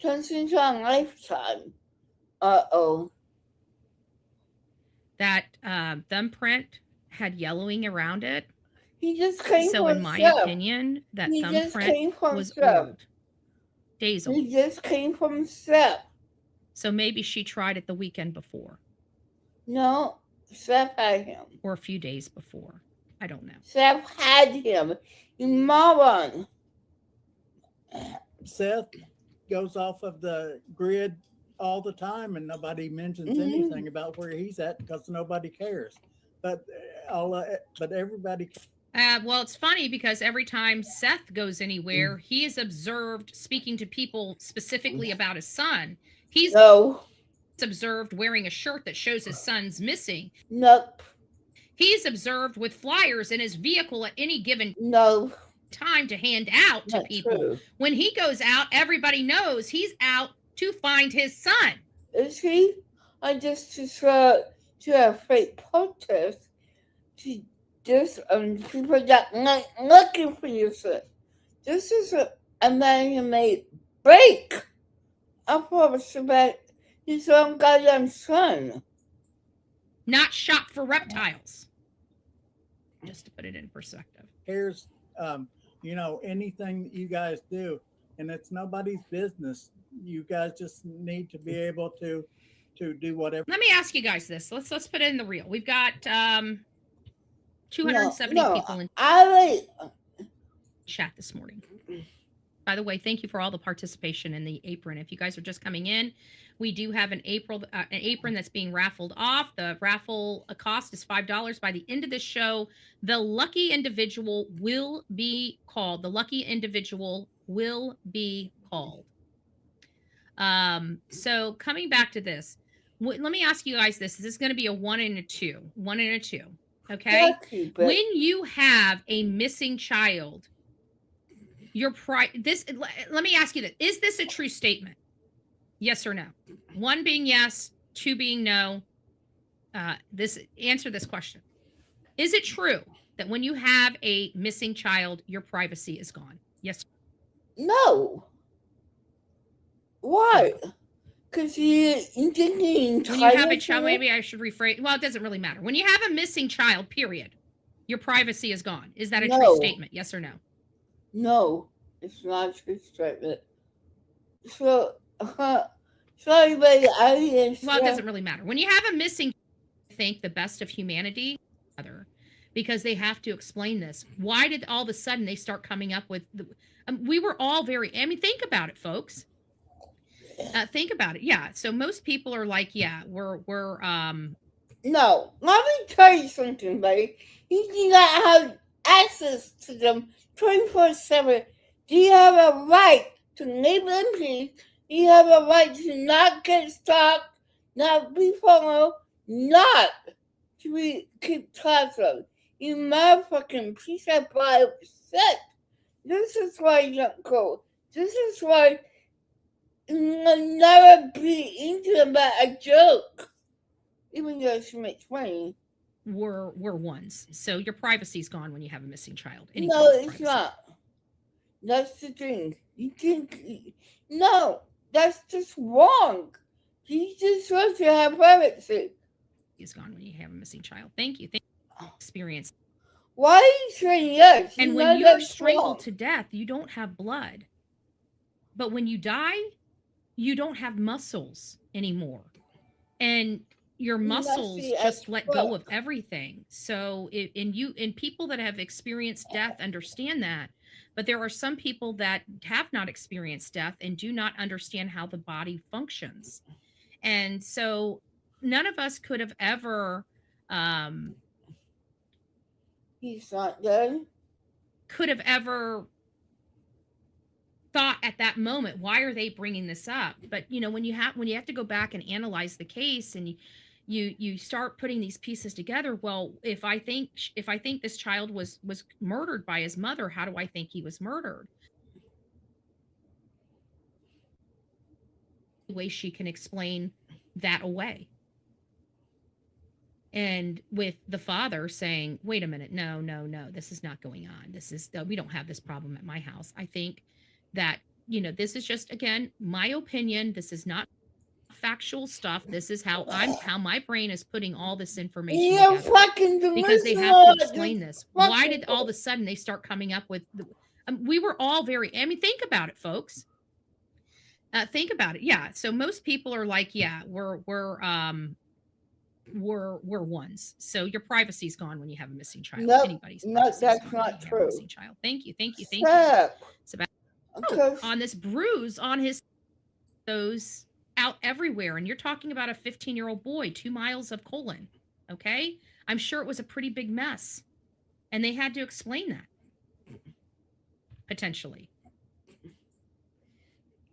S1: turns on lifetime.
S2: That thumbprint had yellowing around it.
S1: He just came
S2: So
S1: from
S2: in my
S1: Seth.
S2: opinion, that
S1: He just came
S2: thumbprint
S1: from
S2: was
S1: Seth.
S2: old. Days
S1: He
S2: old.
S1: just came from Seth.
S2: So maybe she tried it the weekend before
S1: No, Seth had him.
S2: or a few days before. I don't know.
S1: Seth had him. You moron.
S9: Seth goes off of the grid all the time, and nobody mentions anything about where he's at because nobody cares. But everybody.
S2: Well, it's funny because every time Seth goes anywhere, he is observed speaking to people specifically about his son. He's observed wearing a shirt that shows his son's missing.
S1: Nope.
S2: He's observed with flyers in his vehicle at any given time to hand out to people.
S1: True.
S2: When he goes out, everybody knows he's out to find his son.
S1: Is he? I just to a fake protest to just people that not looking for your son. This is a man who made break up about his own goddamn son.
S2: Not shot for reptiles. Just to put it in perspective.
S9: Here's, anything that you guys do, and it's nobody's business. You guys just need to be able to do whatever.
S2: Let me ask you guys this. Let's put it in the reel. We've got 270 people in chat this morning. By the way, thank you for all the participation in the apron. If you guys are just coming in, we do have an apron that's being raffled off. The raffle cost is $5. By the end of this show, the lucky individual will be called. So coming back to this, let me ask you guys this. This is going to be a 1 and a 2. 1 and a 2. Okay? When you have a missing child, let me ask you this. Is this a true statement? Yes or no? 1 being yes, 2 being no. Answer this question. Is it true that when you have a missing child, your privacy is gone? Yes.
S1: No. Why? Because you
S2: when you have a child, maybe I should rephrase. Well, it doesn't really matter. When you have a missing child, period, your privacy is gone. Is that a true statement? Yes or no?
S1: No, it's not a true statement. So, sorry, but well, it
S2: doesn't really matter. When you have a missing, I think the best of humanity, because they have to explain this. Why did all of a sudden they start coming up with? We were all think about it, folks. Think about it. Yeah. So most people are like, yeah, we're
S1: No, let me tell you something, buddy. You do not have access to them 24/7. You have a right to live in peace. You have a right to not get stalked, not be followed, not to be keep tabs on. You motherfucking piece of shit. This is why you don't go. This is why you're will never be into about a joke, even though she makes money.
S2: Were ones. So your privacy's gone when you have a missing child.
S1: No,
S2: Anybody's
S1: it's
S2: privacy.
S1: not. That's the thing. You think no, that's just wrong. You just supposed to have privacy.
S2: Is gone when you have a missing child. Thank you. Experience.
S1: Why are you saying yes?
S2: And
S1: You
S2: when
S1: know
S2: you're
S1: that's
S2: strangled
S1: wrong.
S2: to death, you don't have blood. But when you die, you don't have muscles anymore. And your muscles
S1: Messy as
S2: just let go of
S1: fuck.
S2: everything. So and people that have experienced death understand that. But there are some people that have not experienced death and do not understand how the body functions. And so none of us could have ever
S1: He's not dead.
S2: could have ever thought at that moment, why are they bringing this up? But when you have to go back and analyze the case, and you start putting these pieces together, well, if I think this child was murdered by his mother, how do I think he was murdered? Way she can explain that away. And with the father saying, wait a minute, no, this is not going on. We don't have this problem at my house. I think that, this is just, again, my opinion. This is not factual stuff. This is how my brain is putting all this information
S1: You're
S2: together,
S1: fucking
S2: because they have
S1: delusional.
S2: to explain this. Why did all of a sudden they start coming up with we were all think about it, folks. Think about it. Yeah. So most people are like, yeah, we're ones. So your privacy's gone when you have a missing child.
S1: Nope,
S2: Anybody's
S1: no,
S2: privacy is
S1: that's
S2: gone
S1: not
S2: when you have a
S1: true.
S2: missing child. Thank you.
S1: Stop.
S2: Sebastian,
S1: Okay.
S2: on this bruise on his those out everywhere, and you're talking about a 15-year-old boy, 2 miles of colon. Okay, I'm sure it was a pretty big mess, and they had to explain that potentially.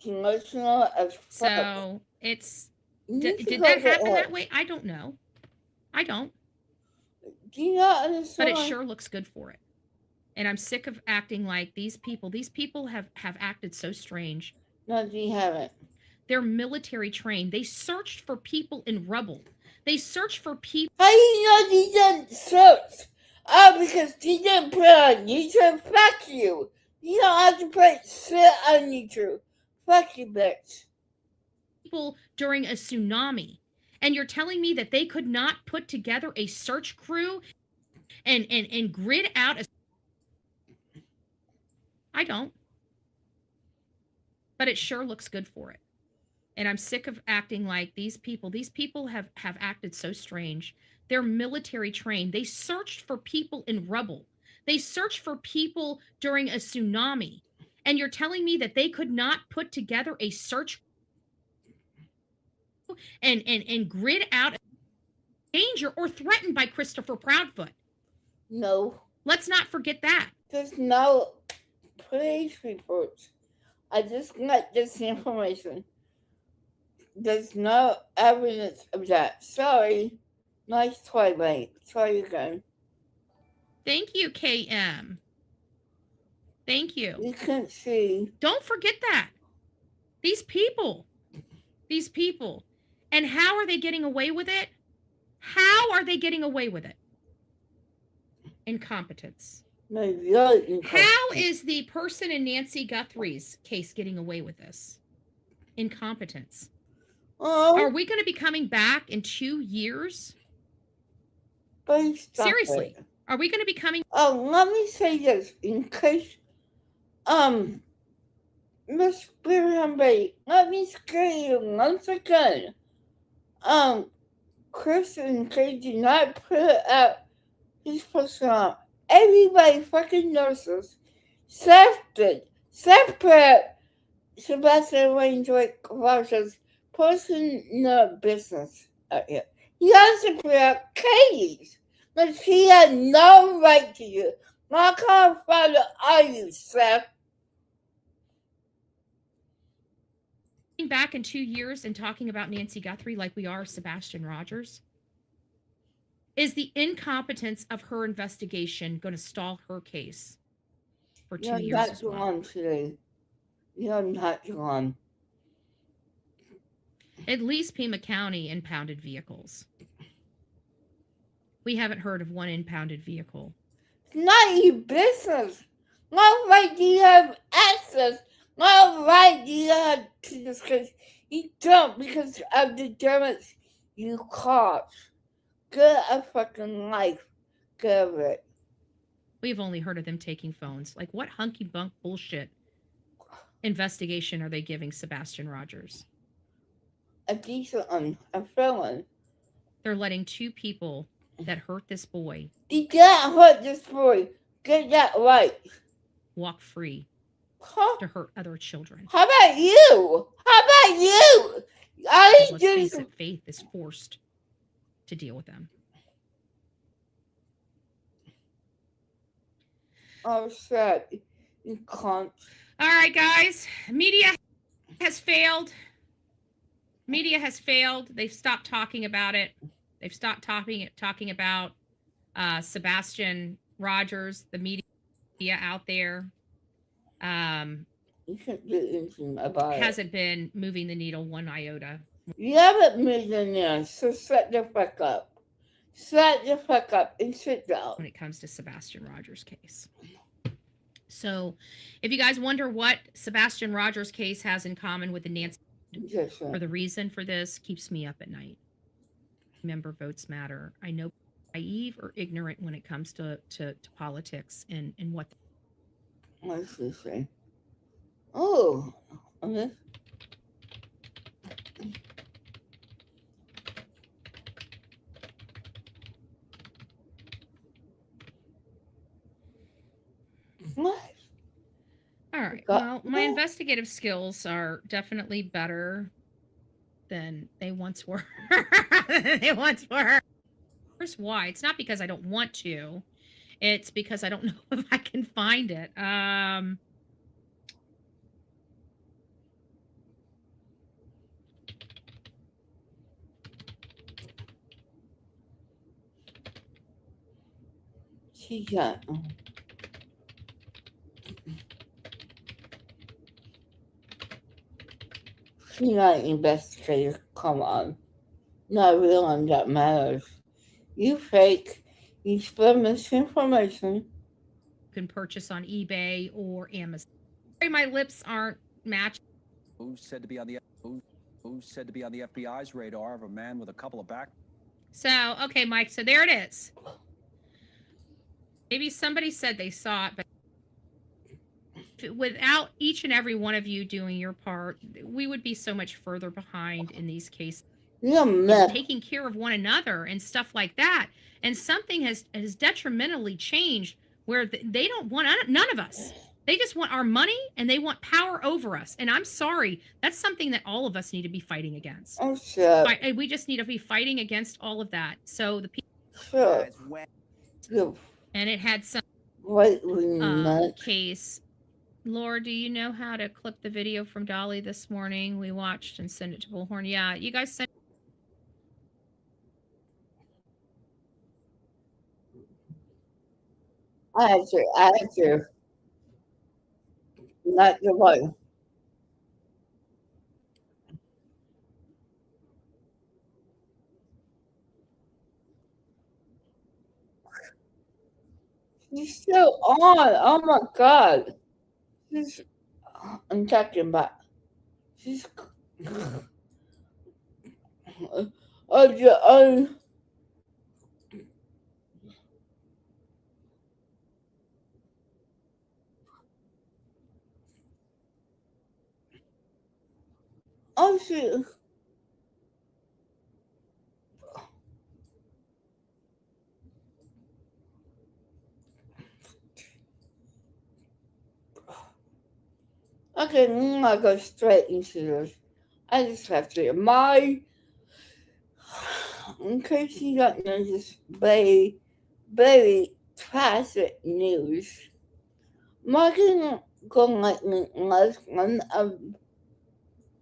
S1: Emotional as fuck.
S2: So it's did that happen that way? I don't know. I don't.
S1: Do you not understand?
S2: But it sure looks good for it. And I'm sick of acting like these people. These people have acted so strange.
S1: No, you haven't.
S2: They're military trained. They searched for people in rubble. They searched for people.
S1: How do you know you didn't search? Oh, because you didn't put it on YouTube. Fuck you. You don't have to put shit on YouTube. Fuck you, bitch.
S2: People during a tsunami. And you're telling me that they could not put together a search crew and grid out a... I don't. But it sure looks good for it. And I'm sick of acting like these people have acted so strange. They're military trained. They searched for people in rubble. They searched for people during a tsunami. And you're telling me that they could not put together a search and grid out danger or threatened by Christopher Proudfoot.
S1: No.
S2: Let's not forget that.
S1: There's no police reports. I just got this information. There's no evidence of that. Sorry. Nice try, mate. Try again.
S2: Thank you, KM. Thank you.
S1: You can't see.
S2: Don't forget that. These people. And how are they getting away with it? How are they getting away with it? Incompetence. How is the person in Nancy Guthrie's case getting away with this? Incompetence. Are we going to be coming back in 2 years? Seriously. Are we going to be coming?
S1: Oh, let me say this in case, Miss Beerhamby, let me scare you once again. Chris and Kay did not put out his person on. Everybody fucking knows this. Seth did. Seth put out Sebastian Wainwright Roger's person no business out here. He also put out Katie's, but she had no right to you. What kind of father are you, Seth?
S2: Back in 2 years and talking about Nancy Guthrie like we are Sebastian Rogers? Is the incompetence of her investigation going to stall her case for 2 years as well?
S1: Today. You're not gone.
S2: At least Pima County impounded vehicles. We haven't heard of one impounded vehicle.
S1: It's not your business. What right do you have access? What right do you have to this case? You don't because of the damage you caused. Get a fucking life. Get over it.
S2: We've only heard of them taking phones. Like, what hunky bunk bullshit investigation are they giving Sebastian Rogers?
S1: A decent one. A felon.
S2: They're letting 2 people that hurt this boy
S1: You can't hurt this boy. Get that right.
S2: walk free
S1: Huh?
S2: to hurt other children.
S1: How about you? How about you? All
S2: Because
S1: you
S2: let's
S1: do
S2: face
S1: is
S2: it, Faith is forced to deal with them.
S1: oh shit. You can't.
S2: All right, guys. Media has failed. Media has failed. They've stopped talking about it. They've stopped talking about Sebastian Rogers, the media out there.
S1: You can't do anything about it.
S2: Hasn't been moving the needle one iota.
S1: You haven't moved in there, so shut the fuck up. Shut the fuck up and sit down.
S2: When it comes to Sebastian Rogers' case. So, if you guys wonder what Sebastian Rogers' case has in common with the Nancy,
S1: Yes,
S2: or the reason for this keeps me up at night. Remember, votes matter. I know naive or ignorant when it comes to politics and what.
S1: What's this say? Oh, okay. What?
S2: All right.
S1: Got-
S2: Well, my investigative skills are definitely better than they once were. Here's why. It's not because I don't want to. It's because I don't know if I can find it.
S1: She got. She's not an investigator. Come on. Not real one that matters. You fake. You spread misinformation.
S2: You can purchase on eBay or Amazon. Sorry, my lips aren't matching.
S10: Who's said to be on the FBI's radar of a man with a couple of back?
S2: So, okay, Mike, so there it is. Maybe somebody said they saw it, but without each and every one of you doing your part, we would be so much further behind in these cases.
S1: You're mad.
S2: Taking care of one another and stuff like that. And something has detrimentally changed where they don't want none of us. They just want our money and they want power over us. And I'm sorry, that's something that all of us need to be fighting against.
S1: Oh, shit.
S2: We just need to be fighting against all of that. So the people.
S1: Sure.
S2: And it had some case. Laura, do you know how to clip the video from Dolly this morning? We watched and send it to Bullhorn. Yeah, you guys sent.
S1: I had to. Not the one. She's still on. Oh my god. I'm talking about. She's. Oh shit. Okay, I'm gonna go straight into this. I just have to. In case you don't know, this very, very classic news. Morgan Gunn was one of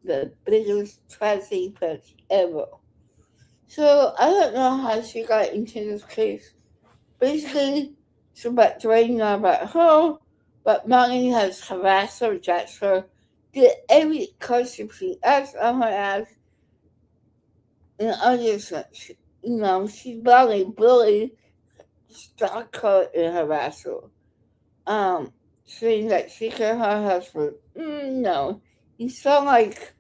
S1: the biggest tragedy events ever. So I don't know how she got into this case. Basically, it's about Dwayne, not about her. But Molly has harassed her, judged her, did every cursing she asked on her ass, And I just, she probably bullied, stalked her and harassed her. Saying that she killed her husband. No, he sound like,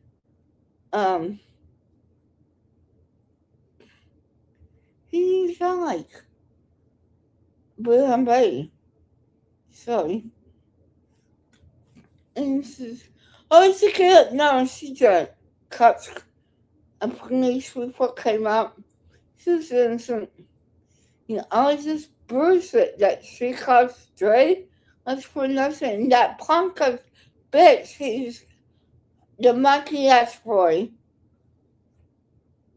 S1: he sound like William Bay. Sorry. And she's, oh, she killed, no, she just cut. A police report came out. She was innocent. All this bullshit that she calls Dre was for nothing. That punk of bitch, he's the monkey ass boy.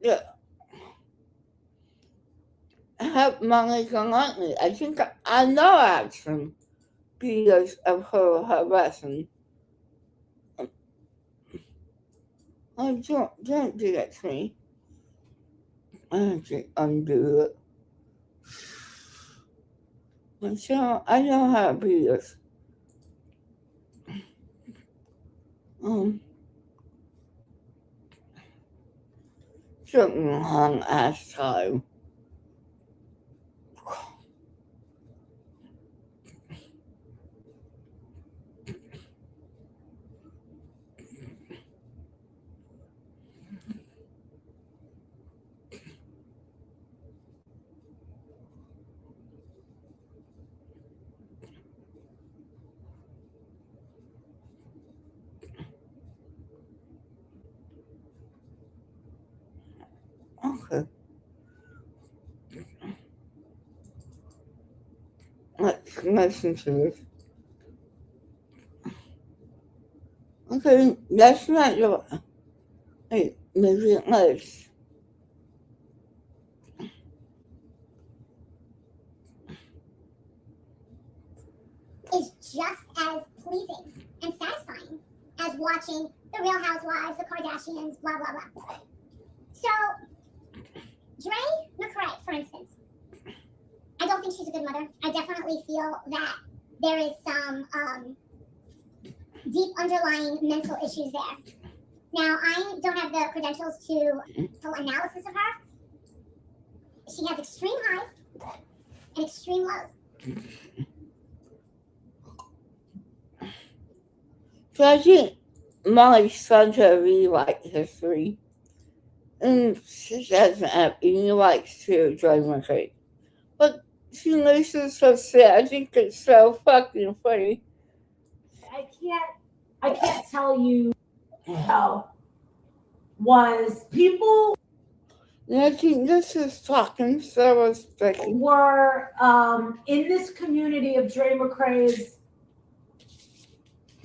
S1: Yeah. Have money gone on me. I think I know I have some videos of her harassing. Oh, don't do that to me. I have to undo it. So I don't have videos. Certain long ass time. Okay. Let's listen to this. Okay, that's not your. Hey, maybe let's.
S11: Is just as pleasing and satisfying as watching the Real Housewives, the Kardashians, blah blah blah. So, Dre McRae, for instance, I don't think she's a good mother. I definitely feel that there is some deep underlying mental issues there. Now, I don't have the credentials to analysis of her. She has extreme highs and extreme lows.
S1: So I think my son's a really like history. And she doesn't have any likes to Joy McRae. But she listens so sad. I think it's so fucking funny.
S12: I can't tell you how was people
S1: And I think this is talking so respectful.
S12: were in this community of Dre McRae's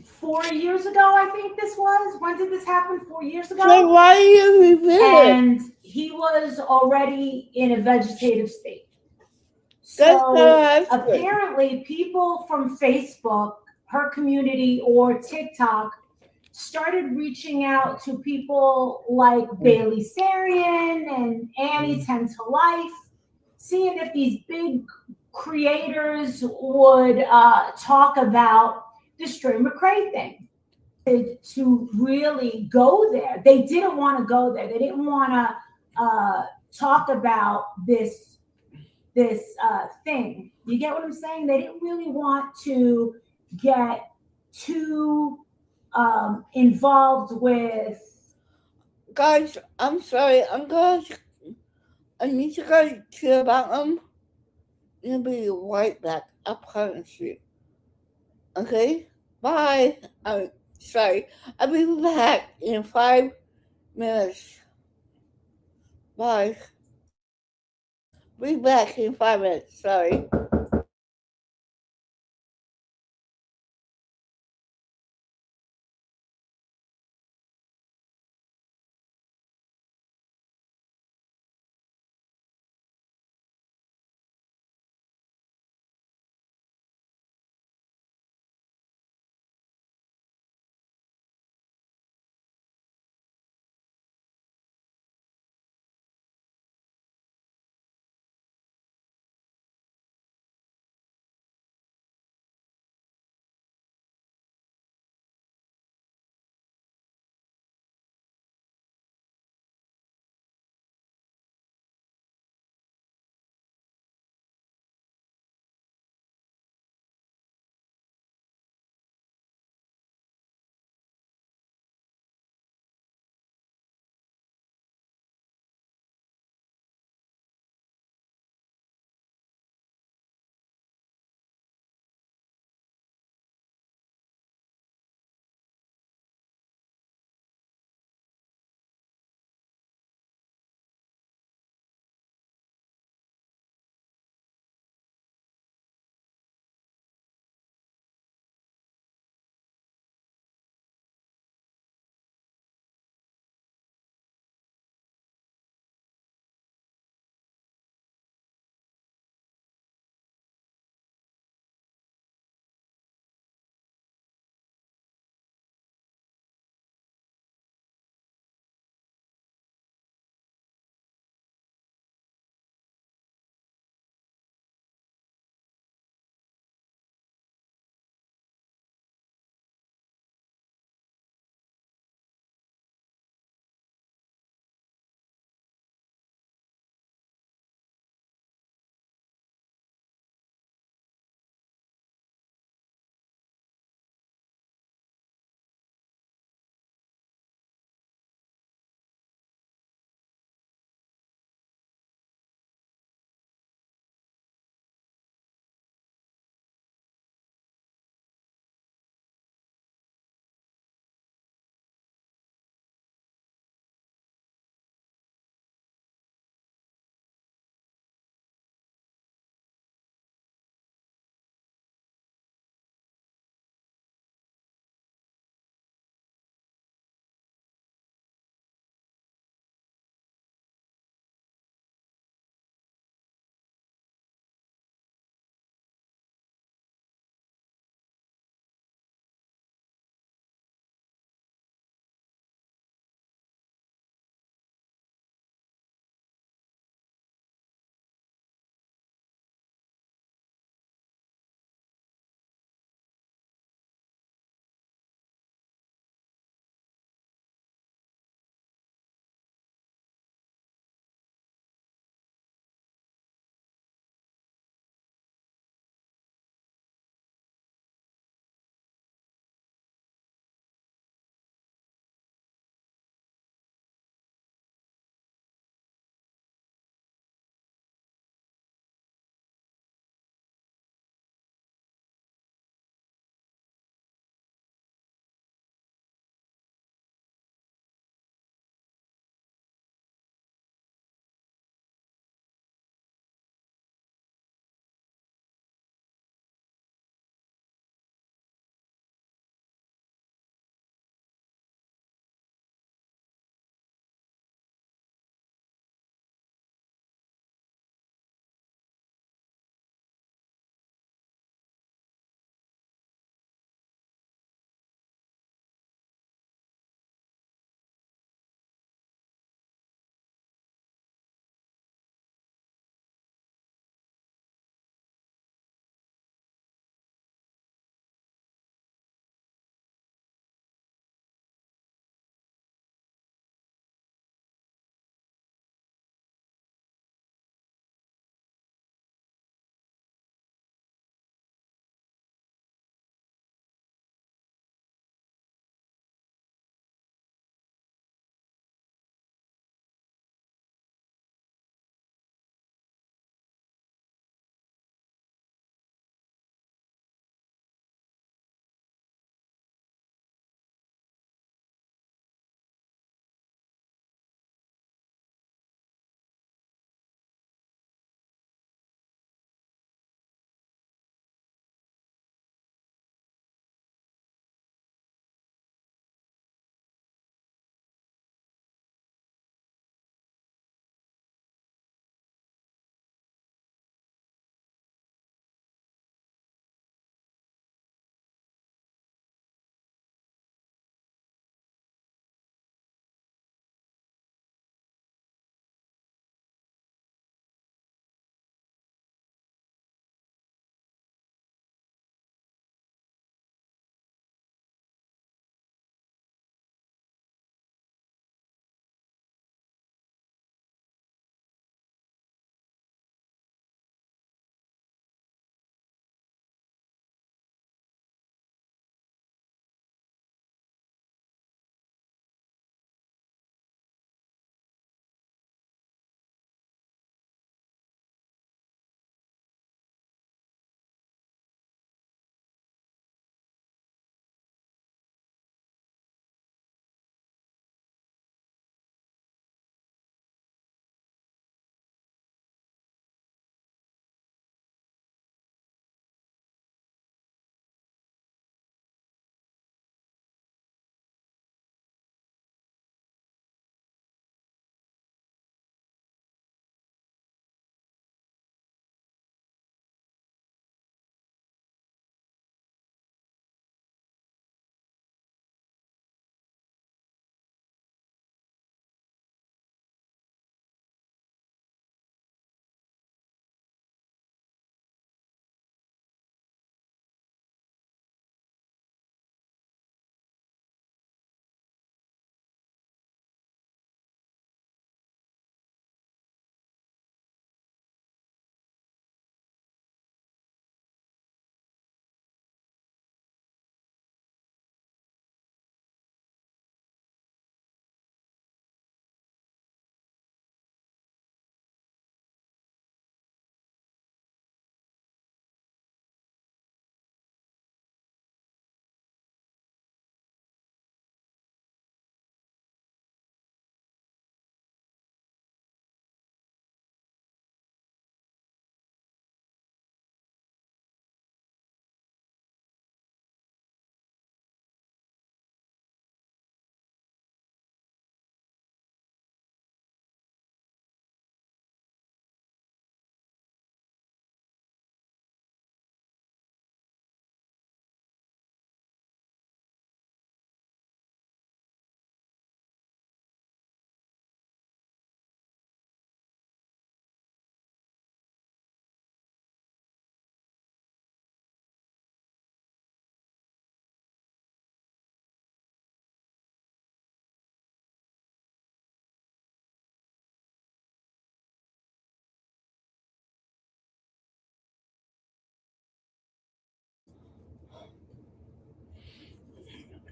S12: 4 years ago, I think this was. When did this happen? 4 years ago?
S1: So why are you repeating it?
S12: And he was already in a vegetative state.
S1: That's
S12: So
S1: so hefty.
S12: apparently people from Facebook, her community, or TikTok started reaching out to people like Bailey Sarian and Annie 10 to Life, seeing if these big creators would talk about this Dre McRae thing. To really go there, they didn't want to go there. They didn't want to talk about this thing. You get what I'm saying? They didn't really want to get too involved with.
S1: Guys, I'm sorry. I need to go to the bathroom. I'll be right back. I promise you. Okay? Bye. I'm sorry. I'll be back in 5 minutes. Bye. Be back in 5 minutes. Sorry.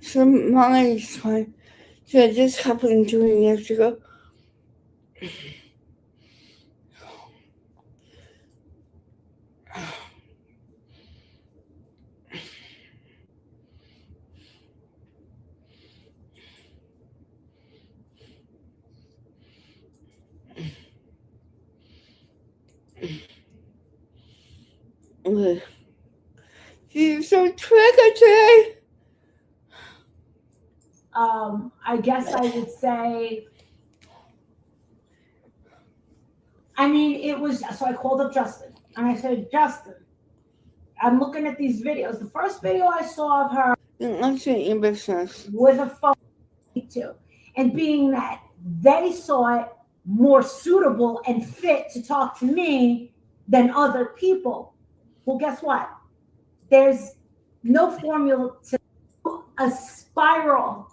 S1: some money's fine. So this happened 2 years ago. She's so triggered today.
S12: I guess I would say, I mean, it was, so I called up Justin and I said, Justin, I'm looking at these videos. The first video I saw of her
S1: in business
S12: with a phone too. And being that they saw it more suitable and fit to talk to me than other people. Well, guess what? There's no formula to a spiral.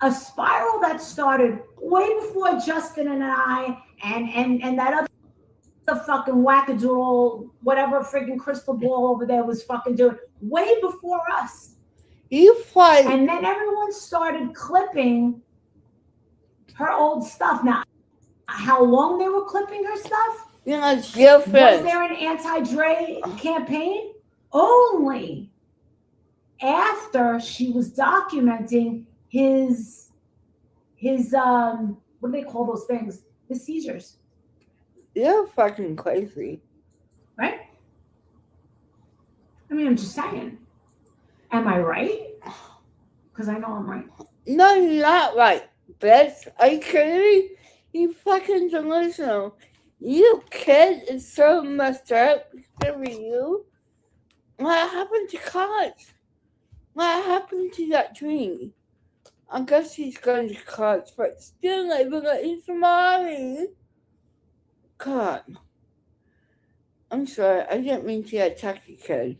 S12: A spiral that started way before Justin and I and that other fucking wackadoodle, whatever freaking crystal ball over there was fucking doing, way before us.
S1: You fight.
S12: And then everyone started clipping her old stuff. Now, how long they were clipping her stuff?
S1: Yeah, it's different.
S12: Was there an anti-Dre campaign? Only after she was documenting his what do they call those things? His seizures.
S1: You're fucking crazy.
S12: Right? I mean, I'm just saying. Am I right? Because I know I'm right.
S1: No, you're not right, bitch. Are you kidding me? You fucking delusional. You kid is so messed up because of you. What happened to college? What happened to that dream? I guess he's going to college, but still living at his mommy. God. I'm sorry, I didn't mean to attack you, kid.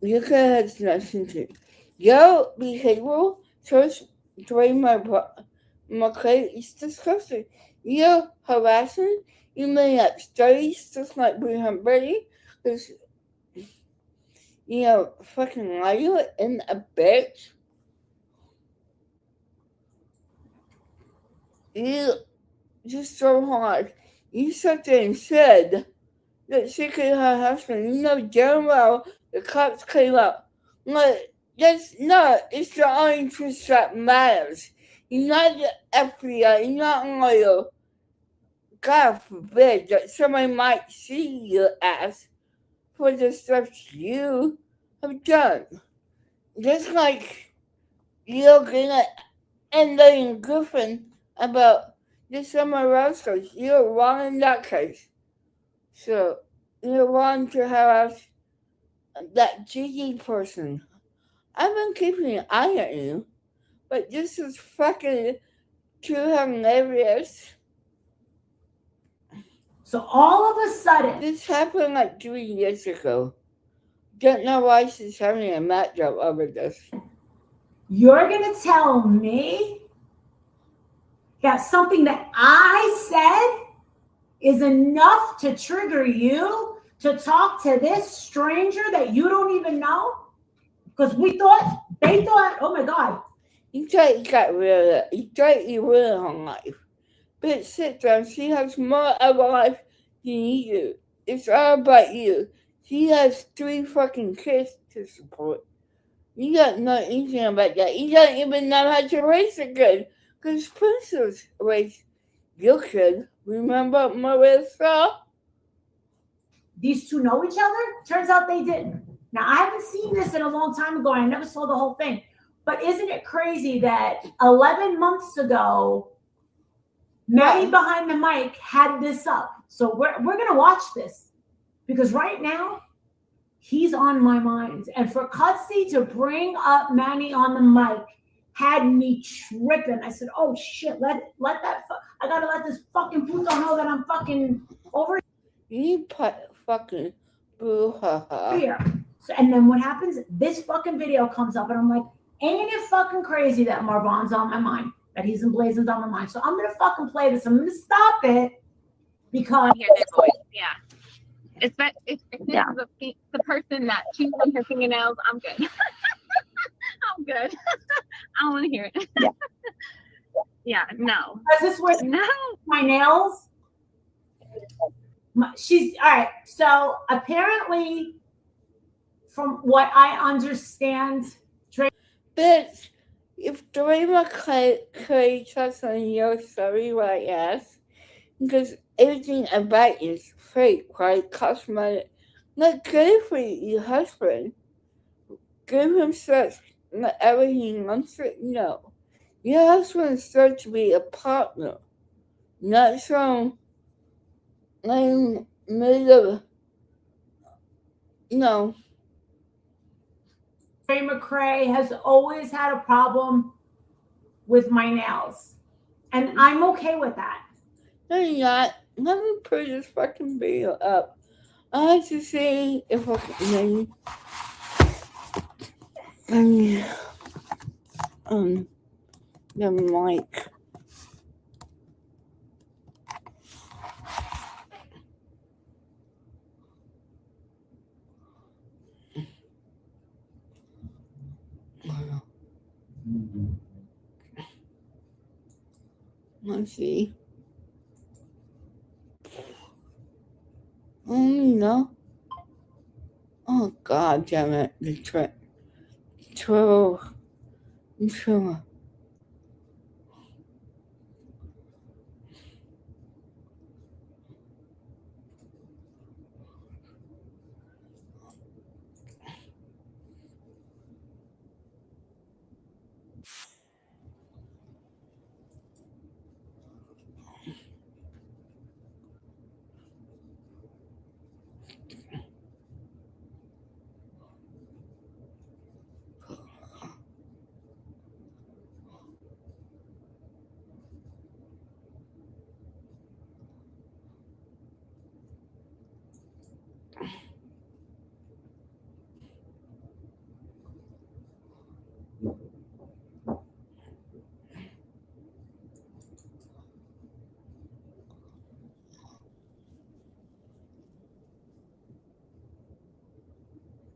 S1: You could have nothing to. Your behavioral choice during my kid is disgusting. You're harassing. You made up stories just like Brian Brady. Because, fucking liar and a bitch. You just so hard. You sat there and said that she killed her husband. You know damn well the cops came up. Like, it's the only truth that matters. You're not the FBI, you're not loyal. God forbid that somebody might see your ass for the stuff you have done. Just like you're gonna end up Griffin about the Summer Rose case. You're wrong in that case. So, you're wrong to harass that Gigi person. I've been keeping an eye on you, but this is fucking too hilarious.
S12: So all of a sudden,
S1: this happened like 3 years ago. Don't know why she's having a matchup over this.
S12: You're gonna tell me that something that I said is enough to trigger you to talk to this stranger that you don't even know? Because they thought, oh my God.
S1: You thought you got rid of it. You thought you ruined her life. But sit down, she has more of a life than you do. It's all about you. She has 3 fucking kids to support. You don't know anything about that. You don't even know how to raise a kid. Because Princess raised your kid. Remember Marissa?
S12: These two know each other? Turns out they didn't. Now, I haven't seen this in a long time ago. I never saw the whole thing. But isn't it crazy that 11 months ago, Maddie behind the mic had this up. So we're going to watch this. Because right now, he's on my mind. And for Cutsy to bring up Manny on the mic had me tripping. I said, oh shit, let that, I gotta let this fucking puto know that I'm fucking over
S1: You fucking boo-ha-ha.
S12: here. So, and then what happens? This fucking video comes up and I'm like, ain't it fucking crazy that Marvan's on my mind? That he's emblazoned on my mind. So I'm gonna fucking play this. I'm gonna stop it because
S13: yeah. If the person that chews on her fingernails, I'm good. I'm good. I don't want to hear it. Yeah, no.
S12: Is this where
S13: No.
S12: my nails? She's all right. So apparently, from what I understand,
S1: But if Dre McCray touched on your story, right? Yes, because everything about you is fake, right? Cosmetic. Not good for your husband. Give him such whatever he wants to. No, your husband is supposed to be a partner, not some middle. No.
S12: Ray McCray has always had a problem with my nails, and I'm okay with that.
S1: No, you're not. Let me put this fucking video up. I have to see if I can. The mic. Let's see. No. Oh, God damn it. The Trevor.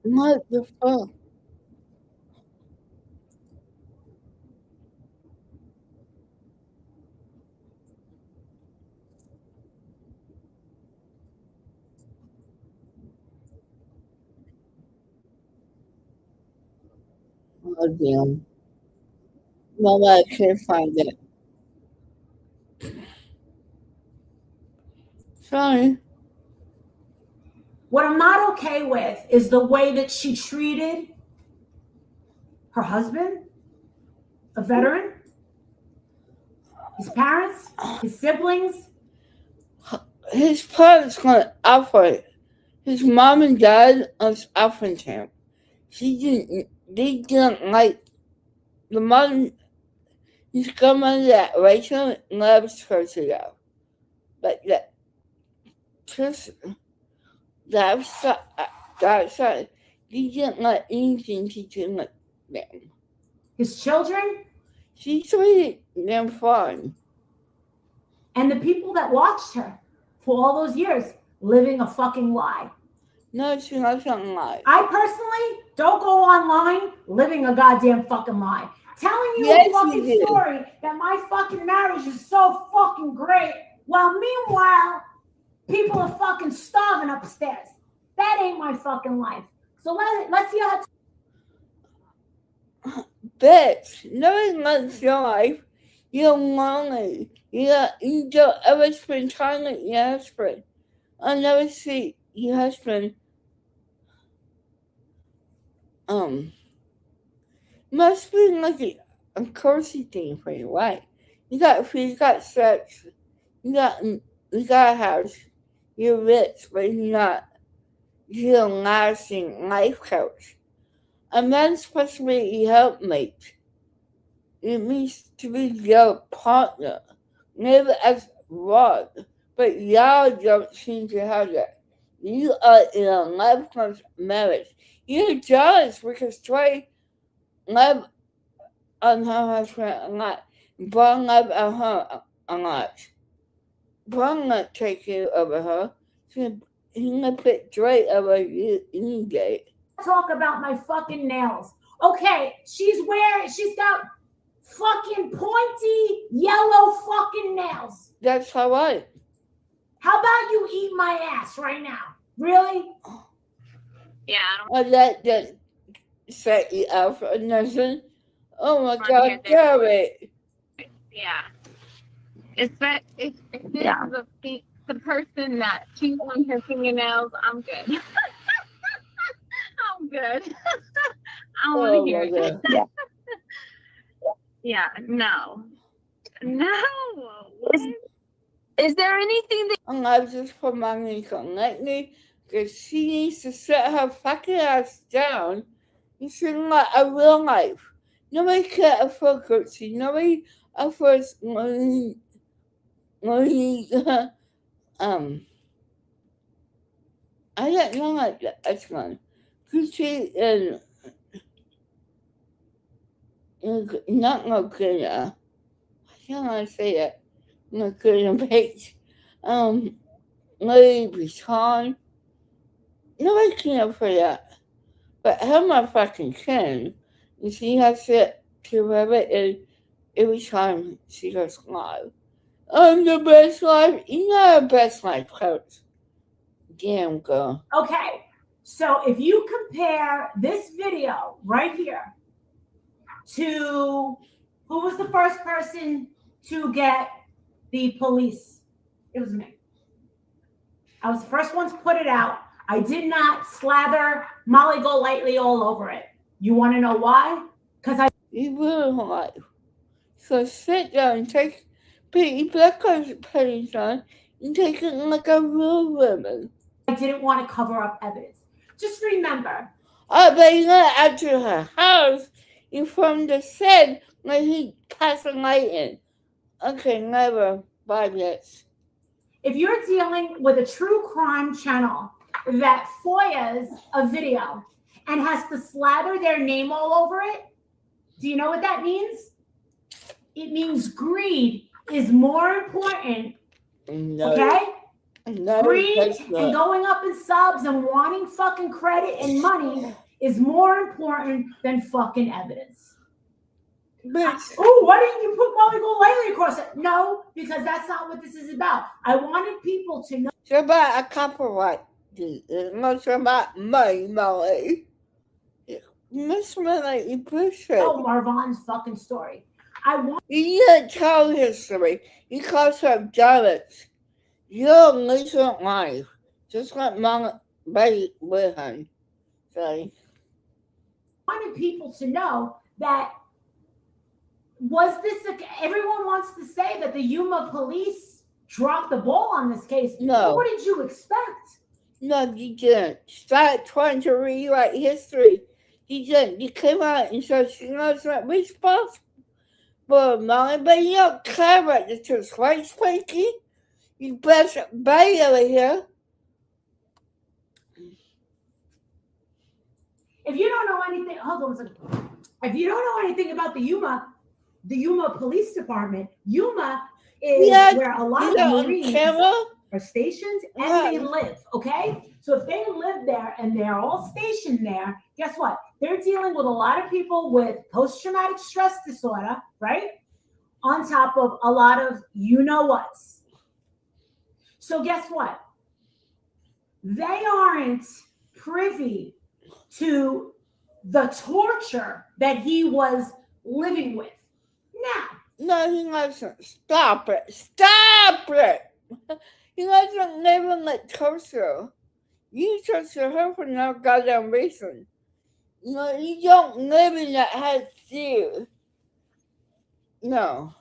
S1: What the fuck? Oh, damn. Mama, I can't find it. Sorry.
S12: What I'm not okay with is the way that she treated her husband, a veteran, his parents, his siblings.
S1: His parents got offered. His mom and dad was offering him. They didn't like the mom. His grandmother that Rachel loves her to go. But just that's they didn't like anything to do with them.
S12: His children?
S1: She treated them fine.
S12: And the people that watched her for all those years living a fucking lie.
S1: No, she doesn't lie.
S12: I personally don't go online living a goddamn fucking lie. Telling you
S1: Yes,
S12: a fucking
S1: you do.
S12: story that my fucking marriage is so fucking great, while meanwhile, people are fucking starving upstairs. That ain't my fucking life. So let's see how.
S1: Bitch, no one likes your life. You're lonely. You don't ever spend time with your husband. I'll never see your husband. Must be like a cozy thing for you, right? You got sex. You got a house. You're rich, but you're a lasting life coach. A man's supposed to be your helpmate. It means to be your partner, never as rod. But y'all don't seem to have that. You are in a lifelong marriage. You're jealous because Trey loved on her husband a lot. Brian loved on her a lot. Brian not take care of her. he's gonna put Dre over you any day.
S12: Talk about my fucking nails. Okay, she's got fucking pointy yellow fucking nails.
S1: That's all right.
S12: How about you eat my ass right now? Really?
S13: Yeah,
S1: Well, that doesn't set you up for nothing. Oh my
S13: Or
S1: God,
S13: hear their
S1: Gary.
S13: yeah. If this is the person that chews on her fingernails, I'm good. I'm good. I don't want to
S1: Oh
S13: hear
S1: my
S13: it.
S1: God.
S13: Yeah, no. Is there anything that
S1: And I just put my niece on lately because she needs to set her fucking ass down and she's like a real life. Nobody can afford coaching. Nobody affords money. I don't know like that. That's one. Gucci and not Laguna. I don't want to say that. Laguna Beach. Louis Vuitton. Nobody can afford that. But her motherfucking can. And she has to wear it and every time she goes live. I'm the best life. You're not a best life coach. Damn girl.
S12: Okay, so if you compare this video right here to who was the first person to get the police? It was me. I was the first one to put it out. I did not slather Molly Golightly all over it. You want to know why? Because
S1: You will life. So sit down and put your black panties on and take it like a real woman.
S12: I didn't want to cover up evidence. Just remember.
S1: But you're gonna enter her house and from the set when he passed the light in. Okay, never. Bye, bitch.
S12: If you're dealing with a true crime channel that FOIAs a video and has to slather their name all over it, do you know what that means? It means greed is more important.
S1: No.
S12: Okay?
S1: No,
S12: Greed
S1: that's
S12: and
S1: not.
S12: going up in subs and wanting fucking credit and money is more important than fucking evidence.
S1: Bitch.
S12: Oh, why didn't you put Molly Golightly across it? No, because that's not what this is about. I wanted people to know.
S1: It's about a copyright. It's not about money, Molly. Miss Molly, you push it.
S12: Oh, Marvan's fucking story.
S1: You didn't tell his story. You caused her jealous. You're losing life. Just like Mama Betty with him. Sorry.
S12: I wanted people to know that everyone wants to say that the Yuma police dropped the ball on this case.
S1: No.
S12: What did you expect?
S1: No, you didn't. Start trying to rewrite history. You didn't. You came out and said she knows not responsible for Molly, but you don't care about the truth, right, Spanky? You best baby over here.
S12: If you don't know anything, hold on a second. If you don't know anything about the Yuma Police Department, Yuma is where a lot of Marines are stationed and they live, okay? So if they live there and they're all stationed there, guess what? They're dealing with a lot of people with post-traumatic stress disorder, right? On top of a lot of you-know-whats. So guess what? They aren't privy to the torture that he was living with. Now.
S1: No, he doesn't. Stop it. Stop it. He doesn't live in that torture. You torture her for no goddamn reason. No, you don't live in that house too. No.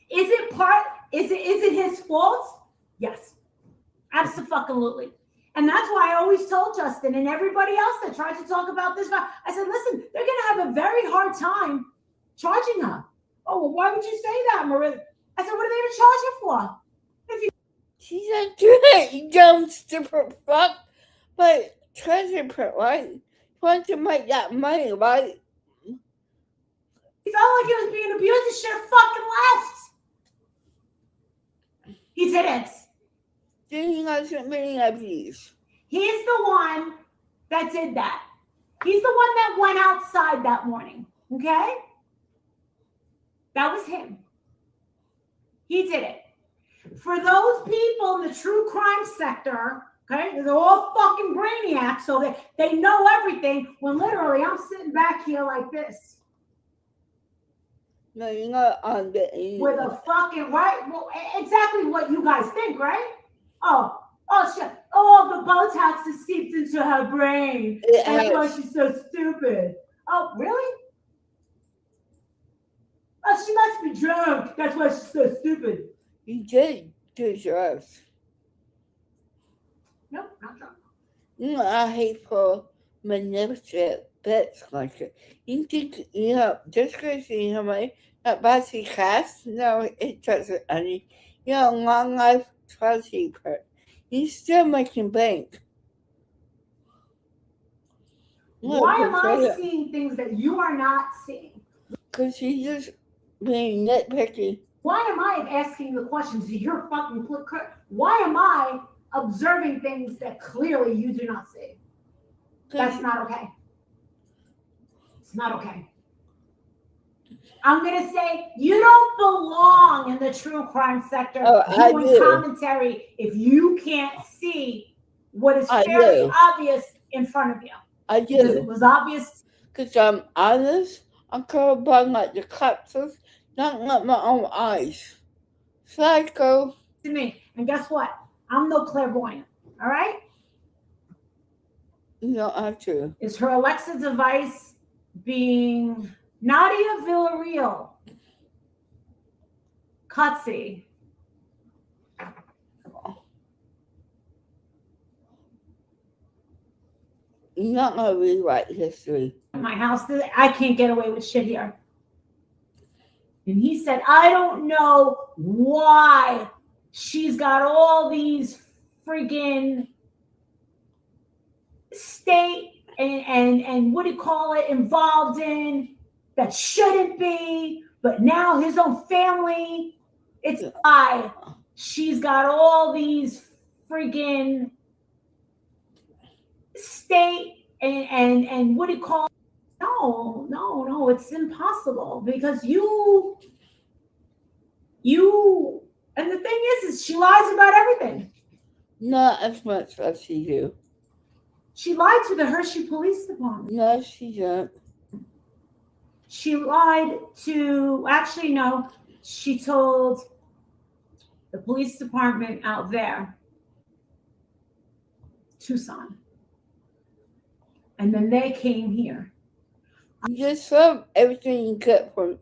S12: Is it his fault? Yes. Absolutely. And that's why I always told Justin and everybody else that tried to talk about this. I said, listen, they're going to have a very hard time charging her. Oh, well, why would you say that, Marissa? I said, what are they going to charge her for?
S1: She said, do it, you dumb, stupid fuck. But treasure print, right? You want to make that money, right?
S12: He felt like he was being abused. He should have fucking left. He didn't.
S1: He wasn't being abused.
S12: He's the one that did that. He's the one that went outside that morning. Okay? That was him. He did it. For those people in the true crime sector, okay, they're all fucking brainiacs, so they know everything, when literally I'm sitting back here like this.
S1: No, you're not on the
S12: With a fucking, right? Well, exactly what you guys think, right? Oh shit. Oh, the Botox has seeped into her brain. That's why she's so stupid. Oh, really? Oh, she must be drunk. That's why she's so stupid.
S1: You did do drugs.
S12: Nope, not drunk.
S1: You know, I hate for manipulative bits like it. You think, just because you know money, that buys you cash? No, it doesn't, honey. Long life, trustee part. He's still making bank.
S12: Why am I seeing things that you are not seeing?
S1: Because you're just being nitpicky.
S12: Why am I asking the questions? You're fucking. Why am I observing things that clearly you do not see? That's not okay. It's not okay. I'm gonna say you don't belong in the true crime sector doing commentary if you can't see what is fairly obvious in front of you.
S1: I do.
S12: Because it was obvious.
S1: Because I'm honest. I'm colorblind like the capsules, not like my own eyes. Psycho.
S12: To me. And guess what? I'm no clairvoyant. All right?
S1: You don't have to.
S12: Is her Alexa device being Nadia Villarreal? Cutsy.
S1: You're not going to rewrite history.
S12: My house, I can't get away with shit here. And he said, I don't know why she's got all these freaking state and what do you call it involved in that shouldn't be, but now his own family, it's why she's got all these freaking state and what do you call it? No, it's impossible because you and the thing is she lies about everything.
S1: Not as much as she do.
S12: She lied to the Hershey Police Department.
S1: No, she didn't.
S12: She lied to, actually, no, she told the police department out there, Tucson. And then they came here.
S1: You just saw everything you get from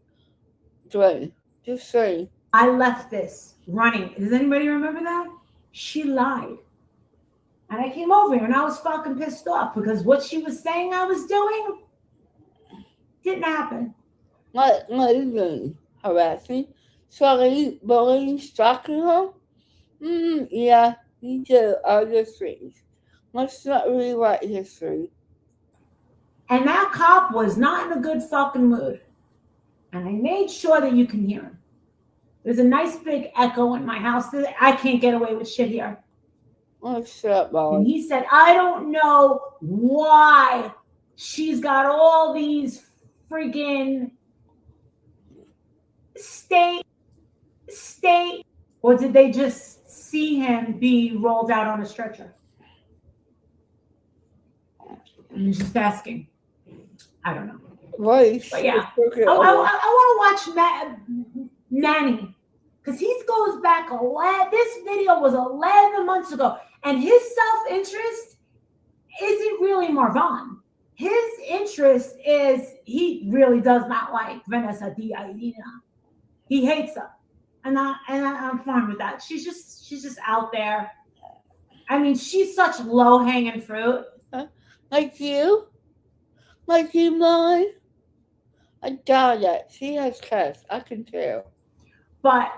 S1: Dwayne. Just saying.
S12: I left this running. Does anybody remember that? She lied. And I came over here and I was fucking pissed off because what she was saying I was doing didn't happen.
S1: Not even harassing. Sorry, bullying, stalking her? Yeah, you did other things. Let's not rewrite history.
S12: And that cop was not in a good fucking mood. And I made sure that you can hear him. There's a nice big echo in my house. I can't get away with shit here.
S1: Oh, shut up, Molly.
S12: And he said, I don't know why she's got all these freaking state, or did they just see him be rolled out on a stretcher? I'm just asking. I don't know.
S1: Right.
S12: But yeah, I want to watch Nanny because he goes back this video was 11 months ago, and his self-interest isn't really Marvin. His interest is he really does not like Vanessa Diaz. He hates her, and I'm fine with that. She's just out there. I mean, she's such low-hanging fruit.
S1: Like you, Molly. I doubt that. She has cash. I can tell.
S12: But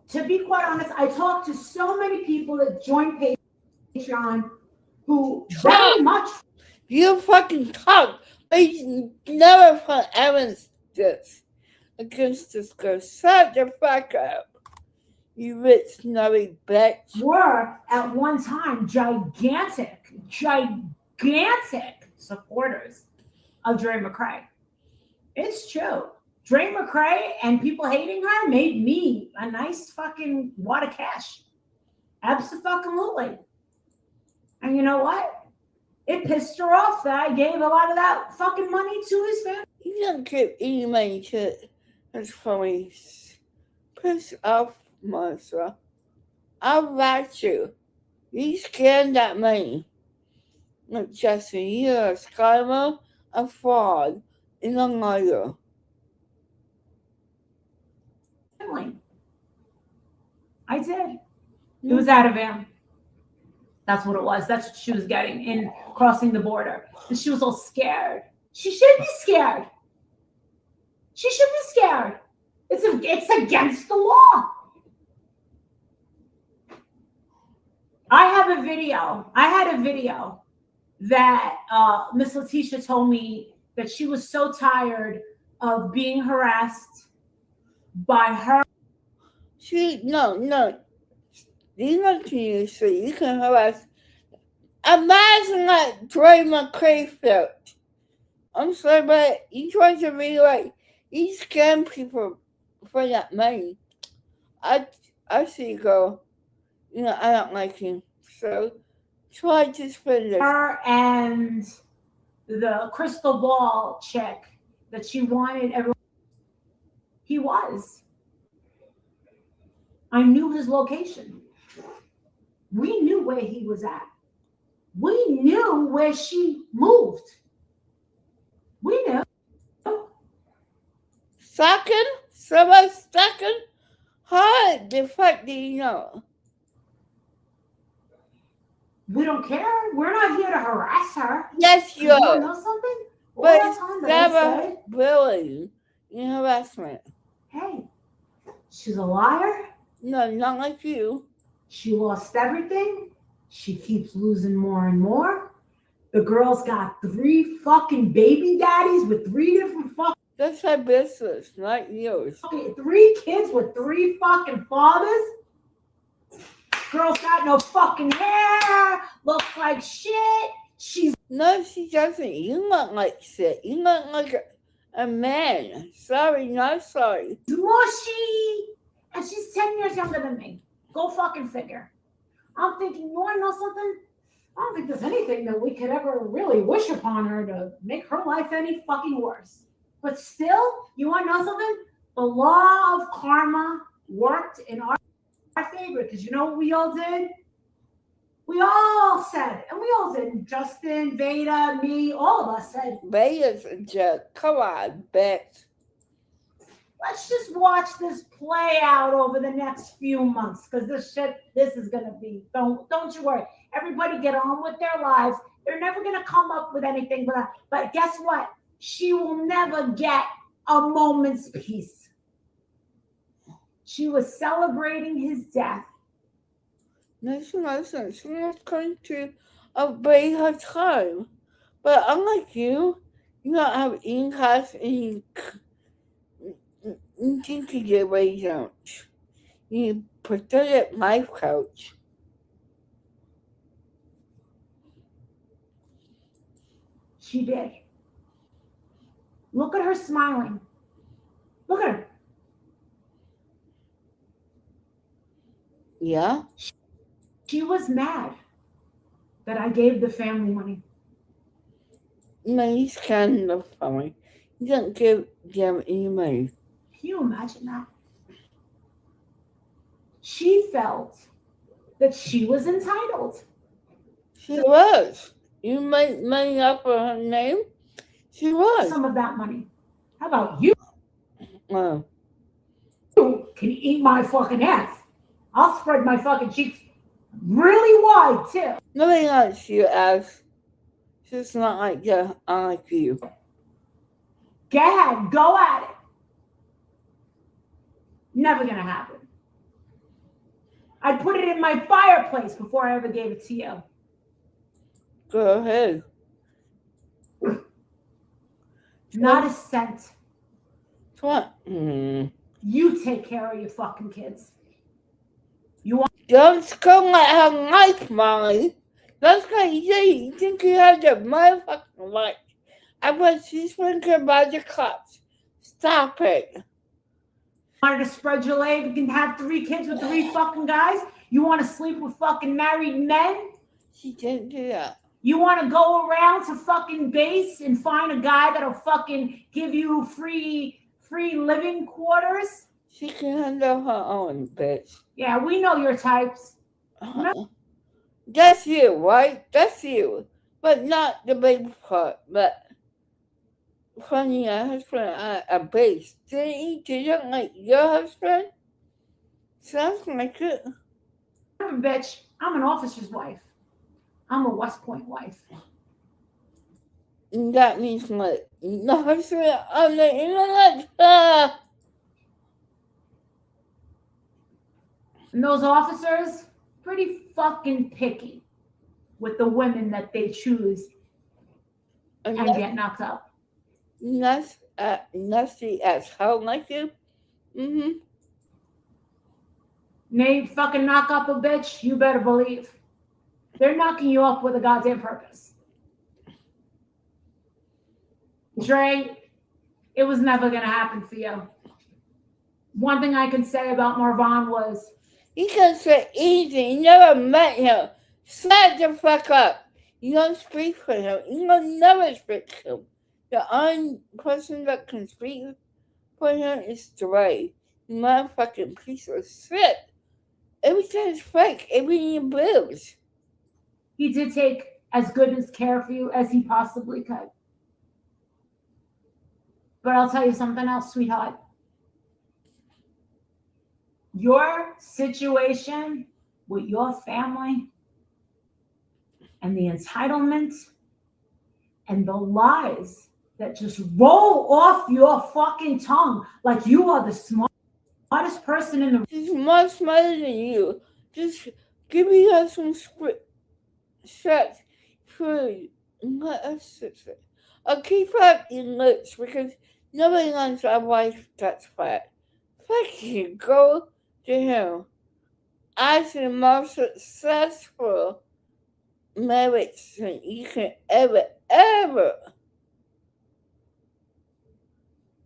S12: to be quite honest, I talked to so many people that joined Patreon who very much.
S1: You fucking talk, but you never put evidence against this girl. Shut the fuck up. You rich snobby bitch.
S12: were at one time gigantic supporters of Dre McCray. It's true. Dre McCray and people hating her made me a nice fucking wad of cash. Absolutely. And you know what? It pissed her off that I gave a lot of that fucking money to his family.
S1: You don't give any money to his family. Piss off, Melissa. I'll write you. You scammed that money. Look, Justin, you're a scammer, a fraud, and a liar.
S12: I did. It was out of him. That's what it was. That's what she was getting in crossing the border. And she was all scared. She should be scared. She should be scared. It's against the law. I have a video. I had a video that Miss Letitia told me that she was so tired of being harassed by her.
S1: No. You know to you, so you can harass. Imagine that Dre McCray felt. I'm sorry, but you try to be like, you scam people for that money. I see you go, I don't like him. So try to spend it.
S12: Her and the crystal ball chick that she wanted everyone. He was. I knew his location. We knew where he was at. We knew where she moved. We knew.
S1: Second? How the fuck do you know?
S12: We don't care. We're not here to harass her.
S1: Yes, you
S12: You
S1: are.
S12: know something? All
S1: But
S12: that time
S1: it's
S12: that I
S1: never
S12: said,
S1: bullying and harassment.
S12: hey, she's a liar.
S1: No, not like you.
S12: She lost everything. She keeps losing more and more. The girl's got 3 fucking baby daddies with 3 different fucking.
S1: That's her business, not yours.
S12: Okay, 3 kids with 3 fucking fathers. Girl's got no fucking hair. Looks like shit.
S1: No, she doesn't. You look like shit. You look like a man. Sorry, not sorry.
S12: Mushy. And she's 10 years younger than me. Go fucking figure. I'm thinking, you want to know something? I don't think there's anything that we could ever really wish upon her to make her life any fucking worse. But still, you want to know something? The law of karma worked in our favor. Because you know what we all did? We all said it. And we all did. Justin, Veda, me, all of us said.
S1: Veda's a jerk. Come on, bitch.
S12: Let's just watch this play out over the next few months, because this is gonna be. Don't you worry. Everybody get on with their lives. They're never gonna come up with anything, but guess what? She will never get a moment's peace. She was celebrating his death.
S1: No, she wasn't. She was going to obey her time. But unlike you don't have in-class and you think you get what you don't. You pathetic life coach.
S12: She did. Look at her smiling. Look at her.
S1: Yeah?
S12: She was mad that I gave the family money.
S1: No, he's kind of funny. You don't give them any money.
S12: Can you imagine that? She felt that she was entitled.
S1: She was. You made money up for her name? She was.
S12: Some of that money. How about you?
S1: Oh.
S12: You can eat my fucking ass. I'll spread my fucking cheeks really wide, too.
S1: Nobody likes you, ass. She's not like you. I like you.
S12: Go ahead. Go at it. Never gonna happen. I'd put it in my fireplace before I ever gave it to you.
S1: Go ahead.
S12: Not a cent.
S1: What?
S12: You take care of your fucking kids.
S1: Don't come at her life, Molly. That's what you say. You think you have the motherfucking life. I was just thinking about the cops. Stop it.
S12: Wanted to spread your leg and have 3 kids with 3 fucking guys? You want to sleep with fucking married men?
S1: She didn't do that.
S12: You want to go around to fucking base and find a guy that'll fucking give you free living quarters?
S1: She can handle her own, bitch.
S12: Yeah, we know your types.
S1: That's you, right? That's you. But not the baby part. But finding a husband at a base. Didn't you do that like your husband? Sounds like it.
S12: Bitch, I'm an officer's wife. I'm a West Point wife.
S1: That means what? The husband on the internet?
S12: And those officers, pretty fucking picky with the women that they choose and get knocked up.
S1: Nasty as hell like you? Mm-hmm.
S12: They fucking knock up a bitch, you better believe. They're knocking you up with a goddamn purpose. Dre, it was never gonna happen for you. One thing I can say about Marvon was
S1: he can say easy. You never met him. Shut the fuck up. You don't speak for him. You don't never speak to him. The only person that can speak for him is Dre. You motherfucking piece of shit. Everything's fake. Everything boobs.
S12: he did take as good as care of you as he possibly could. But I'll tell you something else, sweetheart. Your situation with your family and the entitlement and the lies that just roll off your fucking tongue like you are the smartest person in the room.
S1: She's much smarter than you. Just give me her some sex food and let us sit there. I'll keep up your lips because nobody wants a wife that's fat. Fuck you, go to him. I see the most successful marriage that you can ever.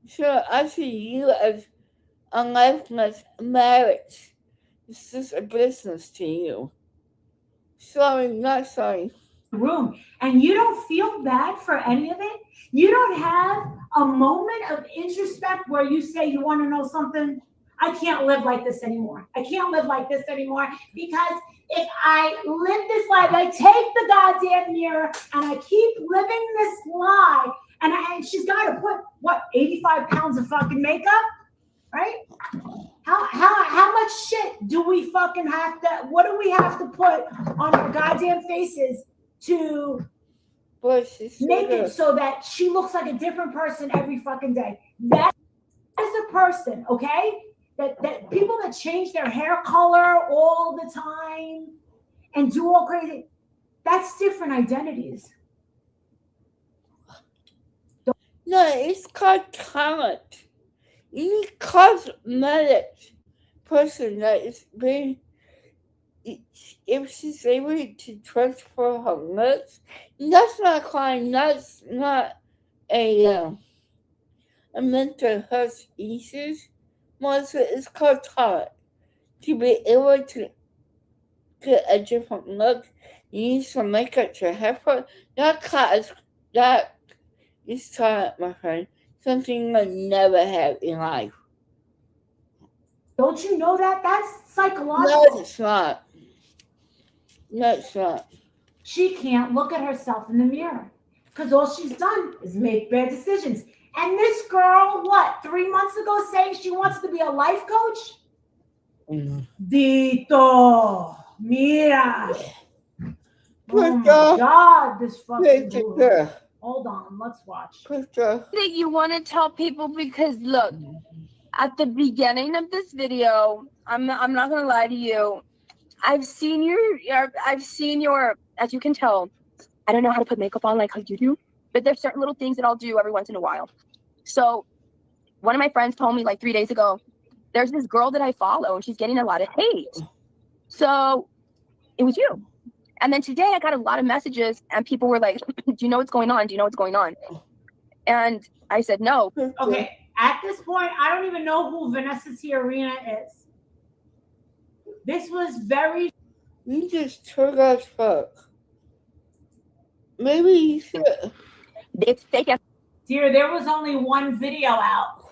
S1: So I see you as a lifeless marriage. It's just a business to you. Sorry, not sorry.
S12: Room, and you don't feel bad for any of it. You don't have a moment of introspect where you say, you want to know something? I can't live like this anymore. I can't live like this anymore because if I live this life, I take the goddamn mirror and I keep living this lie, and she's got to put what 85 pounds of fucking makeup, right? How much shit do we fucking have to? What do we have to put on our goddamn faces to make it so that she looks like a different person every fucking day? That is a person, okay? That people that change their hair color all the time and do all crazy, that's different identities.
S1: No, it's called talent. You need cosmetic person that is being, if she's able to transfer her looks, that's not a crime. That's not a mental health issue. Melissa, it's called talent. To be able to get a different look, you need some makeup to help her. That is talent, my friend. Something you'll never have in life.
S12: Don't you know that? That's psychological.
S1: No, it's not. No, it's not.
S12: She can't look at herself in the mirror because all she's done is make bad decisions. And this girl, what, 3 months ago saying she wants to be a life coach? Dito, mira. Oh my God, this fucking girl. Hold on, let's watch.
S14: That you want to tell people because look, at the beginning of this video, I'm not gonna lie to you. I've seen your, as you can tell, I don't know how to put makeup on like how you do, but there's certain little things that I'll do every once in a while. So one of my friends told me like 3 days ago, there's this girl that I follow and she's getting a lot of hate. So it was you. And then today I got a lot of messages and people were like, do you know what's going on? Do you know what's going on? And I said, no.
S12: Okay, at this point, I don't even know who Vanessa Tiarina is. This was very...
S1: You just took as fuck. Maybe you should.
S14: It's fake.
S12: Dear, there was only one video out.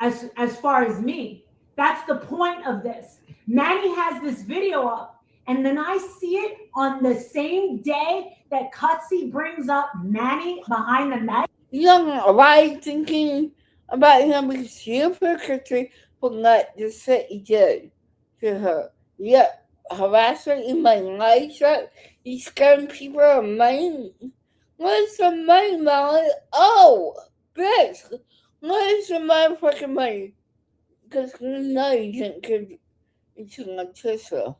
S12: As far as me, that's the point of this. Manny has this video up, and then I see it on the same day that Cutsy brings up Manny behind the net.
S1: You know why thinking about him because she for Cutsy for not the shit he did to her. Yeah, harass her in my life shot. He's scaring people of money. Where's the money, Molly? Oh, bitch. Where's the motherfucking money? Because you know you didn't give it to Letitia.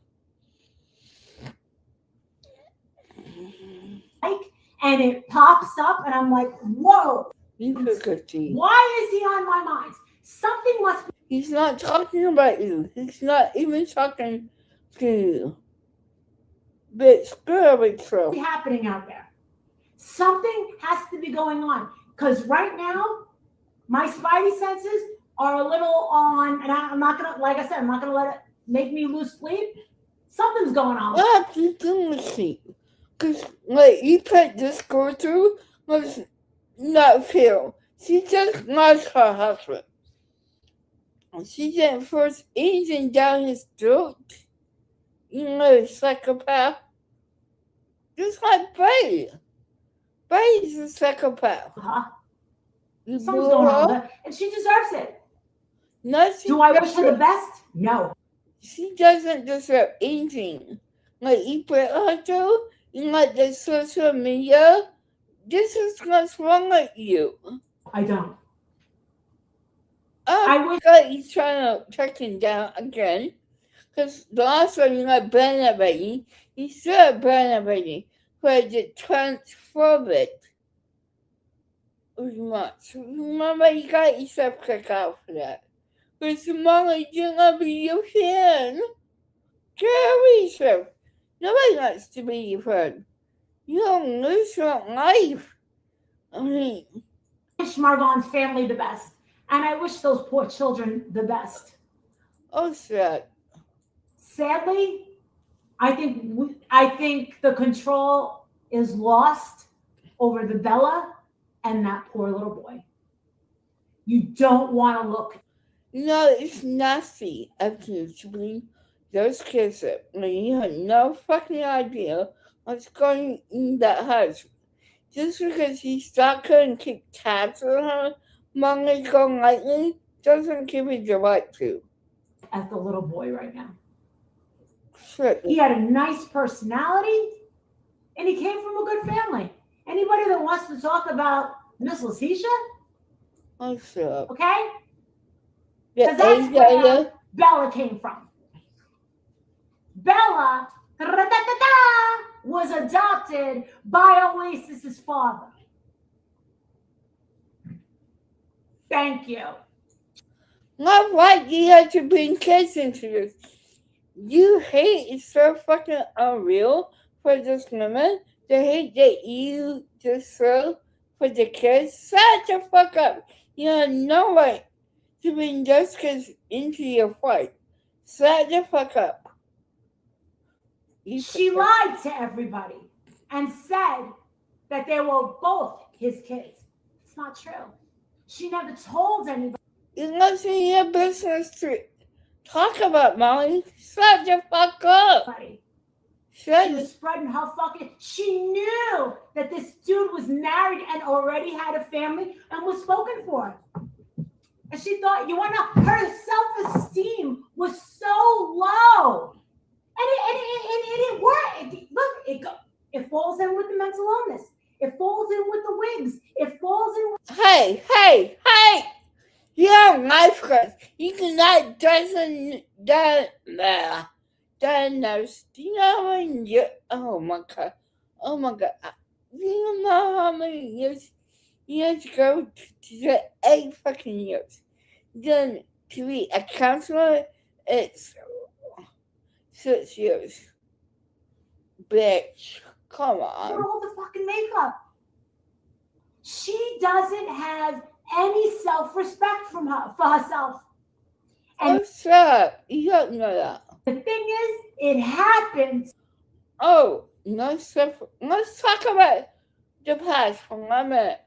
S12: And it pops up, and I'm like, whoa.
S1: You Cutsy.
S12: Why is he on my mind? Something must be...
S1: He's not talking about you. He's not even talking to you. Bitch, girl,
S12: happening out there. Something has to be going on. Because right now, my spidey senses are a little on, and I'm not gonna, like I said, I'm not gonna let it make me lose sleep. Something's going on.
S1: What have you done with sleep? Because what you put this girl through was not fair. She just lost her husband. She didn't force anything down his throat. You know, psychopath. Just like Brady. Brady's a psychopath. You
S12: Something's going on, and she deserves it.
S1: No,
S12: do I wish her the best? No.
S1: She doesn't deserve anything. Like you put her through, in like the social media. This is what's wrong with you.
S12: I don't.
S1: I wish that you trying to track him down again. Because the last one you got banned already. You should have banned already for the transphobic remarks. Remember, you got yourself kicked out for that. Because tomorrow you're going to be your friend. Get over yourself. Nobody wants to be your friend. You don't lose your life. I mean,
S12: I wish Margon's family the best. And I wish those poor children the best.
S1: Oh, shit.
S12: Sadly, I think the control is lost over the Bella and that poor little boy. You don't want to look.
S1: You know, it's nasty of you to bring those kids up when you have no fucking idea what's going in that house. Just because you stalk her and keep tabs on her, Molly going lightly, doesn't give you the right to.
S12: At the little boy right now.
S1: Sure.
S12: He had a nice personality, and he came from a good family. Anybody that wants to talk about Miss Letitia?
S1: Oh, sure.
S12: Okay? Because that's where Bella came from. Bella was adopted by Oasis's father. Thank you.
S1: Not why you have to bring kids into this. You hate is so fucking unreal for this woman. The hate that you just throw for the kids. Shut the fuck up. You have no right to bring those kids into your fight. Shut the fuck up.
S12: She lied to everybody and said that they were both his kids. It's not true. She never told anybody.
S1: It's not in your business to talk about, Molly. Shut the fuck up.
S12: She was spreading her fucking... She knew that this dude was married and already had a family and was spoken for. And she thought, you want to... Her self-esteem was so low. And it worked. Look, it falls in with the mental illness. It falls in with the wigs. It falls in with...
S1: Hey! You're a life coach. You cannot diagnose. Do you know when you... Oh my god. Do you know how many years you have to go to 8 fucking years? Then to be a counselor It's 6 years. Bitch, come
S12: For
S1: on.
S12: all the fucking makeup. She doesn't have any self-respect for herself. And
S1: What's up? You don't know that.
S12: the thing is, it happens.
S1: Oh, let's talk about the past for a minute.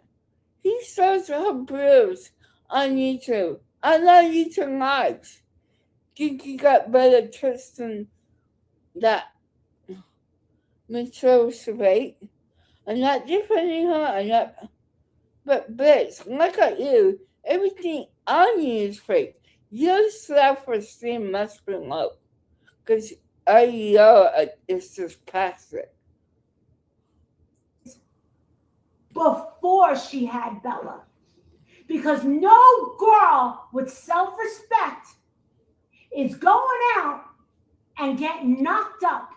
S1: He shows her bruise on YouTube. I know YouTube Lives. Think you got better tricks than that Michelle Survey? I'm not defending her, I'm not. But bitch, look at you. Everything on you is fake. Your self-esteem must be low. Because it's just plastic.
S12: Before she had Bella. Because no girl with self-respect is going out and getting knocked up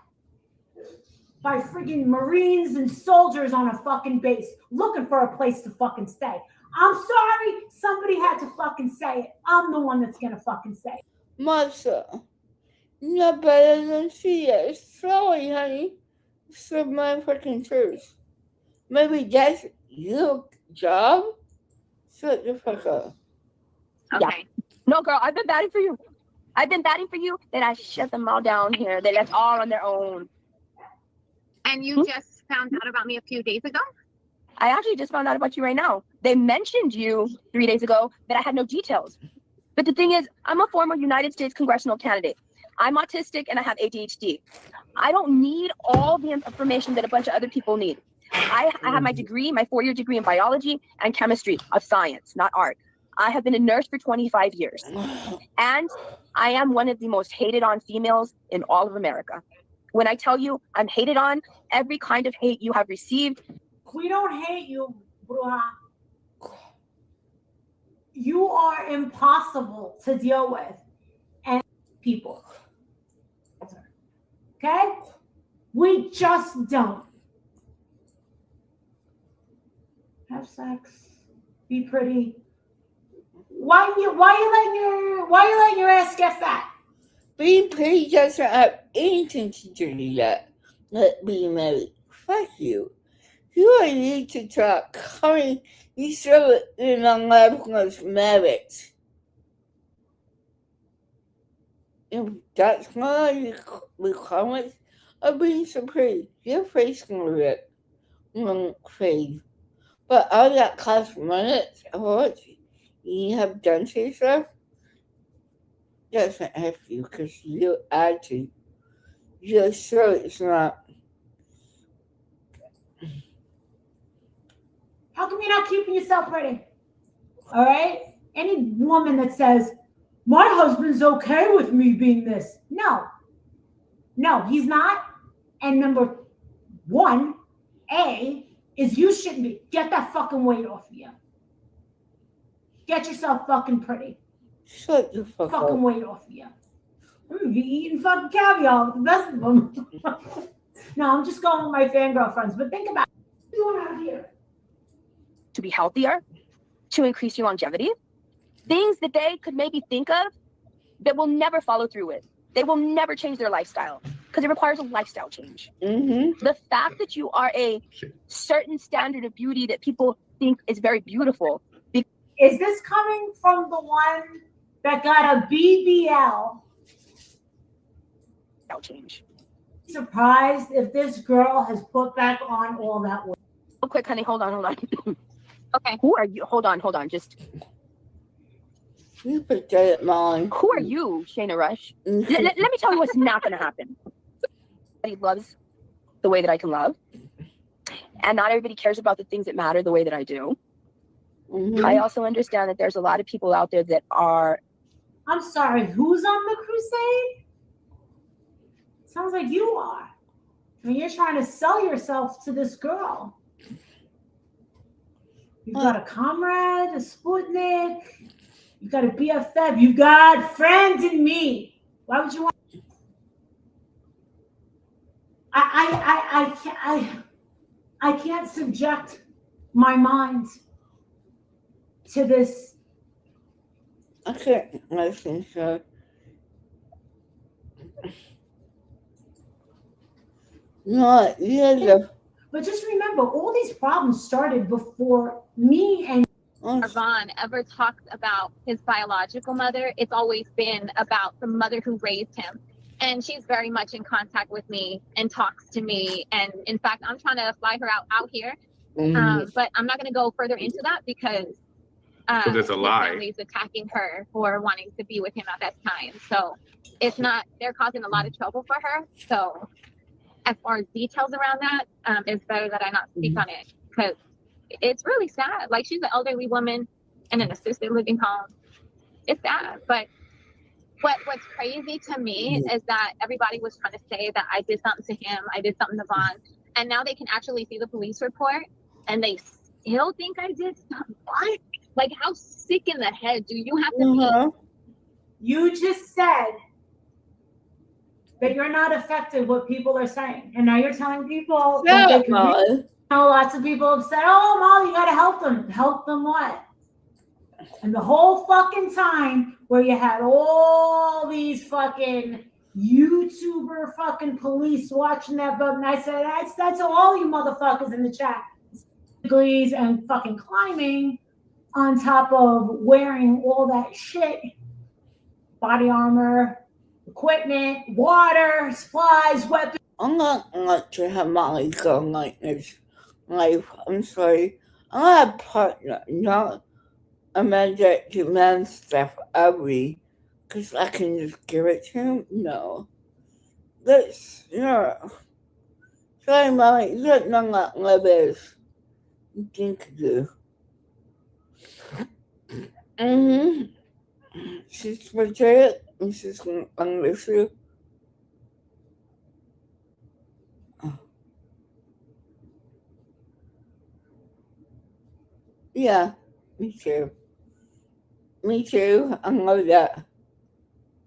S12: by friggin' Marines and soldiers on a fucking base looking for a place to fucking stay. I'm sorry, somebody had to fucking say it. I'm the one that's gonna fucking say it.
S1: Marsha, you're better than she is. Sorry, honey. It's the motherfucking truth. Maybe that's your job? Shut the fuck up.
S14: Okay. Yeah. No, girl, I've been batting for you. Then I shut them all down here. They left all on their own.
S13: And you just found out about me a few days ago?
S14: I actually just found out about you right now. They mentioned you 3 days ago, but I had no details. But the thing is, I'm a former United States congressional candidate. I'm autistic and I have ADHD. I don't need all the information that a bunch of other people need. I have my degree, my 4-year degree in biology and chemistry of science, not art. I have been a nurse for 25 years. And I am one of the most hated on females in all of America. When I tell you I'm hated on, every kind of hate you have received.
S12: We don't hate you, Bruja. You are impossible to deal with and people. Okay? We just don't. Have sex. Be pretty. Why you letting your ass get fat?
S1: Being pretty doesn't have anything to do with that. Let being married. Fuck you. You are need to talk. Coming, you still in a level of marriage. If that's not your requirements of being so pretty, your face can fade. But all that cosmetics of what you have done to yourself doesn't help you because your attitude, your shirt is not.
S12: How come you're not keeping yourself pretty? All right? Any woman that says, my husband's okay with me being this. No, he's not. And number one, is you shouldn't be. Get that fucking weight off of you. Get yourself fucking pretty.
S1: Shut the fuck up.
S12: Fucking weight off of you. You're eating fucking caviar with the best of them. No, I'm just going with my fangirl friends. But think about what's going on here.
S14: To be healthier, to increase your longevity, things that they could maybe think of that will never follow through with. They will never change their lifestyle because it requires a lifestyle change.
S1: Mm-hmm.
S14: The fact that you are a certain standard of beauty that people think is very beautiful.
S12: Is this coming from the one that got a BBL?
S14: Change.
S12: Surprised if this girl has put back on all that weight.
S14: Real quick, honey, hold on.
S13: Okay.
S14: Who are you? Hold on. Just.
S1: You forget it, Molly.
S14: Who are you, Shayna Rush? Let me tell you what's not going to happen. Everybody loves the way that I can love. And not everybody cares about the things that matter the way that I do.
S1: Mm-hmm.
S14: I also understand that there's a lot of people out there that are.
S12: I'm sorry, who's on the crusade? Sounds like you are. I mean, you're trying to sell yourself to this girl. You've got a comrade, a Sputnik. You've got a BFF. You've got friends in me. Why would you want? I can't subject my mind to this.
S1: I can't listen, sir. No, yeah,
S12: But just remember, all these problems started before me and
S13: Vaughn ever talks about his biological mother, it's always been about the mother who raised him. And she's very much in contact with me and talks to me. And in fact, I'm trying to fly her out here. But I'm not going to go further into that because
S15: it's a
S13: his
S15: lie.
S13: family's attacking her for wanting to be with him at that time. So it's not, they're causing a lot of trouble for her. So as far as details around that, it's better that I not speak on it because it's really sad. Like, she's an elderly woman in an assisted living home. It's sad. But what's crazy to me is that everybody was trying to say that I did something to him, I did something to Vaughn, and now they can actually see the police report and they still think I did something. What? Like, how sick in the head do you have to be?
S12: you just said that you're not affected what people are saying, and now you're telling people that they can read. Lots of people have said, "Oh, Molly, you gotta help them." Help them what? And the whole fucking time where you had all these fucking YouTuber fucking police watching that boat, and I said, that's all you motherfuckers in the chat. Degrees and fucking climbing on top of wearing all that shit, body armor, equipment, water, supplies, weapons.
S1: I'm not like to have Molly go like this. Life, I'm sorry. I'm a partner, not a man that demands stuff of me because I can just give it to him. No. That's, sorry, Molly, that's not like this. You think you do. She's betrayed and she's going to unleash you. Yeah, me too. Me too. I know that.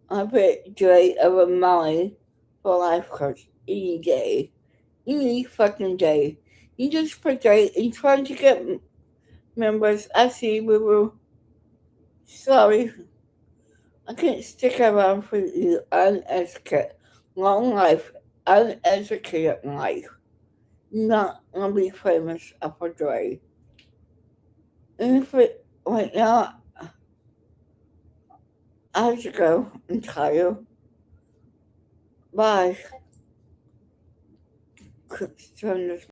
S1: I put Dre over Molly for life coach any day. Any fucking day. You just put Dre and trying to get members. I see we were sorry. I can't stick around for you uneducated. Long life, uneducated life. Not gonna be famous for Dre. And if it right now, I have to go. I'm tired. Bye. Quick turn this